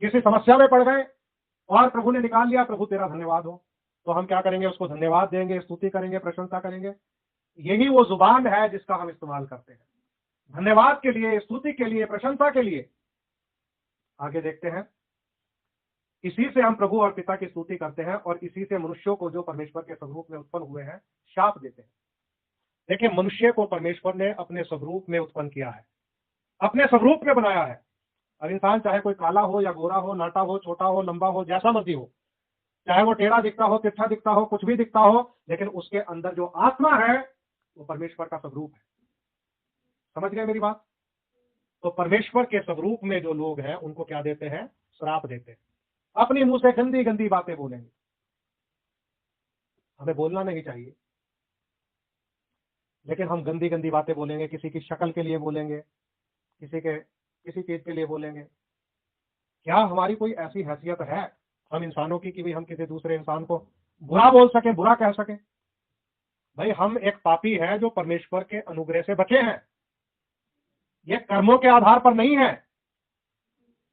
किसी समस्या में पड़ गए और प्रभु ने निकाल लिया, प्रभु तेरा धन्यवाद हो। तो हम क्या करेंगे? उसको धन्यवाद देंगे, स्तुति करेंगे, प्रशंसा करेंगे। यही वो जुबान है जिसका हम इस्तेमाल करते हैं, धन्यवाद के लिए, स्तुति के लिए, प्रशंसा के लिए। आगे देखते हैं, इसी से हम प्रभु और पिता की स्तुति करते हैं, और इसी से मनुष्यों को जो परमेश्वर के स्वरूप में उत्पन्न हुए हैं शाप देते हैं। देखिए, मनुष्य को परमेश्वर ने अपने स्वरूप में उत्पन्न किया है, अपने स्वरूप में बनाया है। अब इंसान चाहे कोई काला हो या गोरा हो, नाटा हो, छोटा हो, लंबा हो, जैसा मर्जी हो, चाहे वो टेढ़ा दिखता हो, तिरछा दिखता हो, कुछ भी दिखता हो, लेकिन उसके अंदर जो आत्मा है वो परमेश्वर का स्वरूप है। समझ गए मेरी बात? तो परमेश्वर के स्वरूप में जो लोग हैं उनको क्या देते हैं? श्राप देते हैं। अपनी मुंह से गंदी गंदी बातें बोलेंगे। हमें बोलना नहीं चाहिए, लेकिन हम गंदी गंदी बातें बोलेंगे, किसी की शक्ल के लिए बोलेंगे, किसी चीज के लिए बोलेंगे। क्या हमारी कोई ऐसी हैसियत है हम इंसानों की कि भाई हम किसी दूसरे इंसान को बुरा बोल सके, बुरा कह सके? भाई हम एक पापी है जो परमेश्वर के अनुग्रह से बचे हैं। ये कर्मों के आधार पर नहीं है।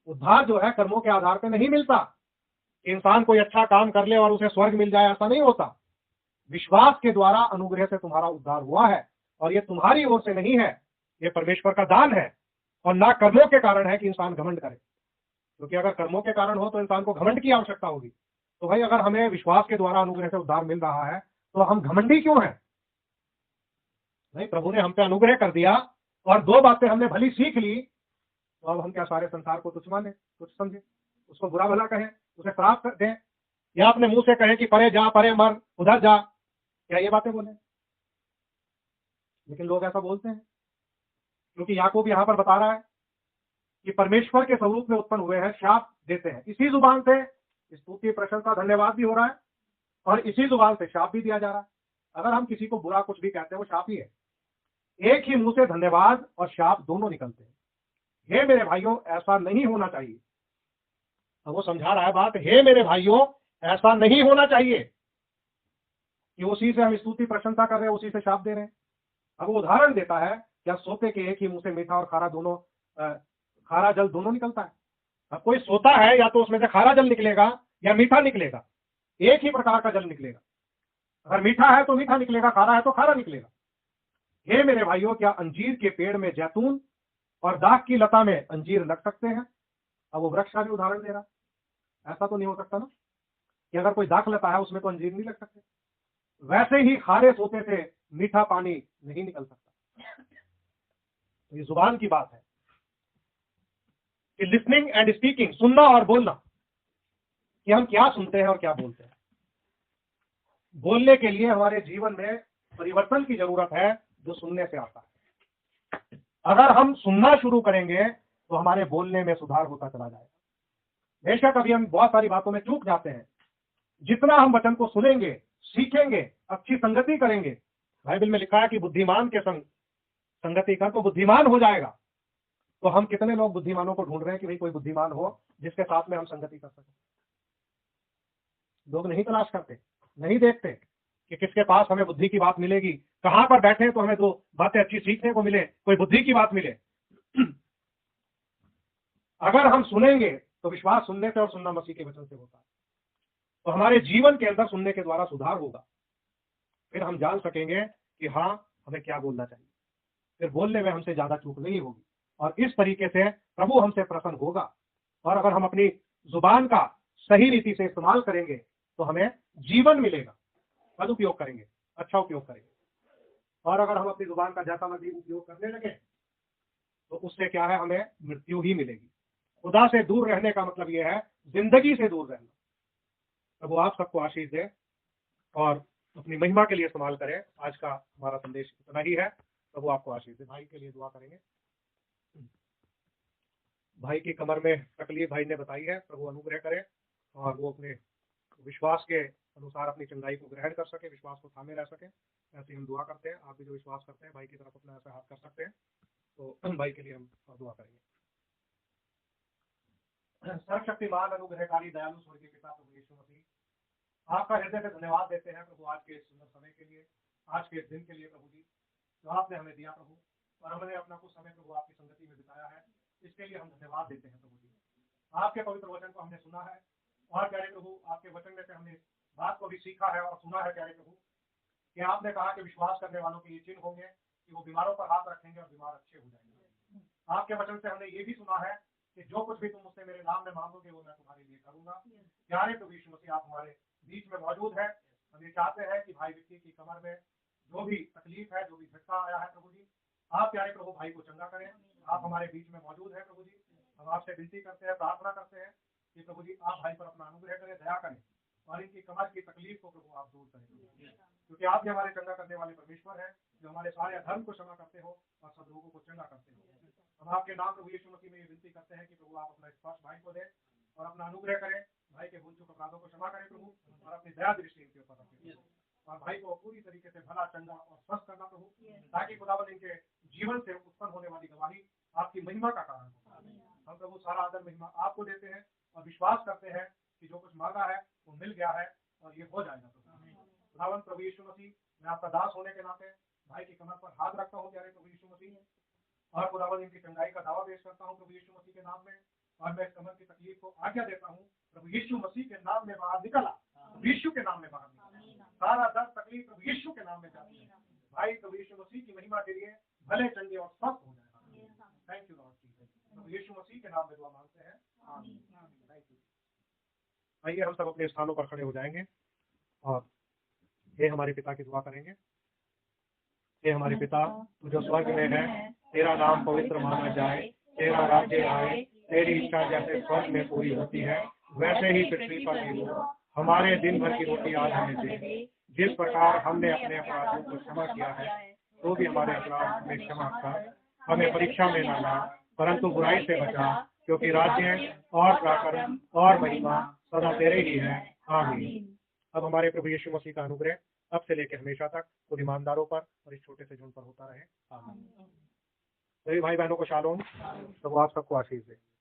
उद्धार जो है कर्मों के आधार पर नहीं मिलता। इंसान कोई अच्छा काम कर ले और उसे स्वर्ग मिल जाए, ऐसा नहीं होता। विश्वास के द्वारा अनुग्रह से तुम्हारा उद्धार हुआ है, और ये तुम्हारी ओर से नहीं है, ये परमेश्वर का दान है, और ना कर्मों के कारण है कि इंसान घमंड करे। क्योंकि अगर कर्मों के कारण हो तो इंसान को घमंड की आवश्यकता होगी। तो भाई अगर हमें विश्वास के द्वारा अनुग्रह से उद्धार मिल रहा है तो हम घमंडी क्यों हैं? भाई प्रभु ने हम पे अनुग्रह कर दिया और दो बातें हमने भली सीख ली, तो अब हम क्या सारे संसार को तुच्छ माने, तुच्छ समझे, उसको बुरा भला कहें, उसे श्राप दें, या अपने मुंह से कहें कि परे जा, परे मर, उधर जा? क्या ये बातें बोले? लेकिन लोग ऐसा बोलते हैं, क्योंकि याकूब यहां पर बता रहा है कि परमेश्वर के स्वरूप में उत्पन्न हुए हैं, शाप देते हैं। इसी जुबान से स्तुति, प्रशंसा, धन्यवाद भी हो रहा है, और इसी जुबान से शाप भी दिया जा रहा है। अगर हम किसी को बुरा कुछ भी कहते हैं वो शाप ही है। एक ही मुंह से धन्यवाद और शाप दोनों निकलते हैं। हे मेरे भाइयों, ऐसा नहीं होना चाहिए। अब वो समझा रहा है बात, हे मेरे भाइयों ऐसा नहीं होना चाहिए कि उसी से हम स्तुति प्रशंसा कर रहे हैं, उसी से शाप दे रहे हैं। अब वो उदाहरण देता है, क्या सोते के एक ही मुंह से मीठा और खारा दोनों, खारा जल दोनों निकलता है? अब कोई सोता है या तो उसमें से खारा जल निकलेगा या मीठा निकलेगा, एक ही प्रकार का जल निकलेगा। अगर मीठा है तो मीठा निकलेगा, खारा है तो खारा निकलेगा। हे मेरे भाइयों, क्या अंजीर के पेड़ में जैतून और दाख की लता में अंजीर लग सकते हैं? अब वो वृक्ष का भी उदाहरण दे रहा। ऐसा तो नहीं हो सकता ना कि अगर कोई दाख लता है उसमें तो अंजीर नहीं लग सकते। वैसे ही खारे सोते से मीठा पानी नहीं निकल सकता। तो ये जुबान की बात है कि लिसनिंग एंड स्पीकिंग, सुनना और बोलना, कि हम क्या सुनते हैं और क्या बोलते हैं। बोलने के लिए हमारे जीवन में परिवर्तन की जरूरत है जो सुनने से आता है। अगर हम सुनना शुरू करेंगे तो हमारे बोलने में सुधार होता चला जाएगा। बेशक अभी हम बहुत सारी बातों में चूक जाते हैं। जितना हम वचन को सुनेंगे, सीखेंगे, अच्छी संगति करेंगे, बाइबल में लिखा है कि बुद्धिमान के संग संगति कर तो बुद्धिमान हो जाएगा। तो हम कितने लोग बुद्धिमानों को ढूंढ रहे हैं कि भाई कोई बुद्धिमान हो जिसके साथ में हम संगति कर सकें। लोग नहीं तलाश करते, नहीं देखते कि किसके पास हमें बुद्धि की बात मिलेगी, कहां पर बैठे तो हमें दो बातें अच्छी सीखने को मिले, कोई बुद्धि की बात मिले। अगर हम सुनेंगे तो विश्वास सुनने से और सुनना मसीह के वचन से होता है। तो हमारे जीवन के अंदर सुनने के द्वारा सुधार होगा। फिर हम जान सकेंगे कि हाँ हमें क्या बोलना चाहिए। फिर बोलने में हमसे ज्यादा चूक नहीं होगी और इस तरीके से प्रभु हमसे प्रसन्न होगा। और अगर हम अपनी जुबान का सही रीति से इस्तेमाल करेंगे तो हमें जीवन मिलेगा। सदुपयोग करेंगे, अच्छा उपयोग करेंगे। और अगर हम अपनी जुबान का जैसा मर्जी उपयोग करने लगे तो उससे क्या है, हमें मृत्यु ही मिलेगी। खुदा से दूर रहने का मतलब यह है जिंदगी से दूर रहना। प्रभु आप सबको आशीष दे और अपनी महिमा के लिए इस्तेमाल करें। आज का हमारा संदेश इतना ही है। प्रभु आपको आशीष दे। भाई के लिए दुआ करेंगे। भाई की कमर में तकलीफ भाई ने बताई है, प्रभु अनुग्रह करे और वो अपने विश्वास के अनुसार अपनी चंगाई को ग्रहण कर सके, विश्वास को थामे रह सके। ऐसे हम दुआ करते हैं। आप भी जो विश्वास करते हैं भाई की तरफ अपना ऐसा हाथ कर सकते हैं। तो भाई के लिए हम दुआ करेंगे। सर्वशक्तिमान अनुग्रहकारी दयालु स्वर्गीय पिता प्रभु यीशु मसीह, आपका हृदय से धन्यवाद देते हैं प्रभु आज के इस सुंदर समय के लिए, आज के इस दिन के लिए प्रभु जी जो आपने हमें दिया प्रभु, और हमने अपना कुछ समय प्रभु आपकी संगति में बिताया है। इसके लिए हम धन्यवाद देते हैं प्रभु जी। आपके पवित्र वचन को हमने सुना है और प्यारे प्रभु आपके वचन में से हमने बात को भी सीखा है और सुना है प्यारे प्रभु कि आपने कहा कि विश्वास करने वालों के ये चिन्ह होंगे कि वो बीमारों पर हाथ रखेंगे और बीमार अच्छे हो जाएंगे। आपके वचन से हमने ये भी सुना है कि जो कुछ भी तुम मुझसे मेरे नाम में मांगोगे वो मैं तुम्हारे लिए करूंगा। प्यारे प्रभु यीशु मसीह आप हमारे बीच में मौजूद है। हम ये चाहते हैं कि भाई विक्की की कमर में जो भी तकलीफ है, जो भी झटका आया है प्रभु जी, आप प्यारे प्रभु भाई को चंगा करें। आप हमारे बीच में मौजूद है प्रभु जी। हम आपसे विनती करते हैं, प्रार्थना करते हैं कि प्रभु जी आप भाई पर अपना अनुग्रह करें, दया करें और इनकी कमर की तकलीफ को प्रभु आप दूर करें, क्योंकि आप ही हमारे चंगा करने वाले परमेश्वर हैं, जो हमारे सारे अधर्म को क्षमा करते हो और सब लोगों को चंगा करते हो। हम आपके नाम प्रभु यीशु मसीह में ये विनती करते हैं कि प्रभु आप अपना स्पर्श भाई को दें और अपना अनुग्रह करें, भाई के भूल चूक अपराधों को क्षमा करें प्रभु और अपनी दया दृष्टि इनके ऊपर रखें और भाई को पूरी तरीके से भला, चंगा और स्वस्थ करना प्रभु, ताकि खुदावंद इनके जीवन से उत्पन्न होने वाली गवाही आपकी महिमा का कारण हो। हम प्रभु सारा आदर महिमा आपको देते हैं और विश्वास करते हैं कि जो कुछ मांगा है वो मिल गया है और ये हो जाएगा। खुदावंद प्रभु यीशु मसीह, मैं आपका दास होने के नाते भाई की कमर पर हाथ रखता हूँ प्यारे प्रभु यीशु मसीह, और खुदावंद इनकी चंगाई का दावा पेश करता हूँ प्रभु यीशु मसीह के नाम में। और मैं इस कमर की तकलीफ को आज्ञा देता हूँ प्रभु यीशु मसीह के नाम में बाहर निकला, यीशु के नाम में बाहर निकला, सारा दर्द तकलीफ प्रभु यीशु के नाम में जाती है। भाई प्रभु यीशु मसीह की महिमा के लिए भले, चंगे और स्वस्थ हो जाएगा। थैंक यू लॉर्ड जीसस, प्रभु यीशु मसीह के नाम में दुआ मांगते हैं, आमीन। Thank you. आइए हम सब अपने स्थानों पर खड़े हो जाएंगे और हे हमारे पिता की दुआ करेंगे। हे हमारे पिता, तू जो स्वर्ग में है, तेरा नाम पवित्र माना जाए, तेरा राज्य आए, तेरी इच्छा जैसे स्वर्ग में पूरी होती है वैसे ही पृथ्वी पर भी हो। हमारे दिन भर की रोटी आज हमें दे। जिस प्रकार हमने अपने अपराधों को क्षमा किया है, तो भी हमारे अपराध में क्षमा कर। हमें परीक्षा में न ला, परंतु बुराई से बचा, क्योंकि राज्य और पराक्रम और महिमा सदा तेरे ही है, आमीन। अब हमारे प्रभु यीशु मसीह का अनुग्रह अब से लेकर हमेशा तक खुद ईमानदारों पर और इस छोटे से झुंड पर होता रहे, आमीन। सभी भाई बहनों को शालोम। प्रभु आप सबको आशीष दे।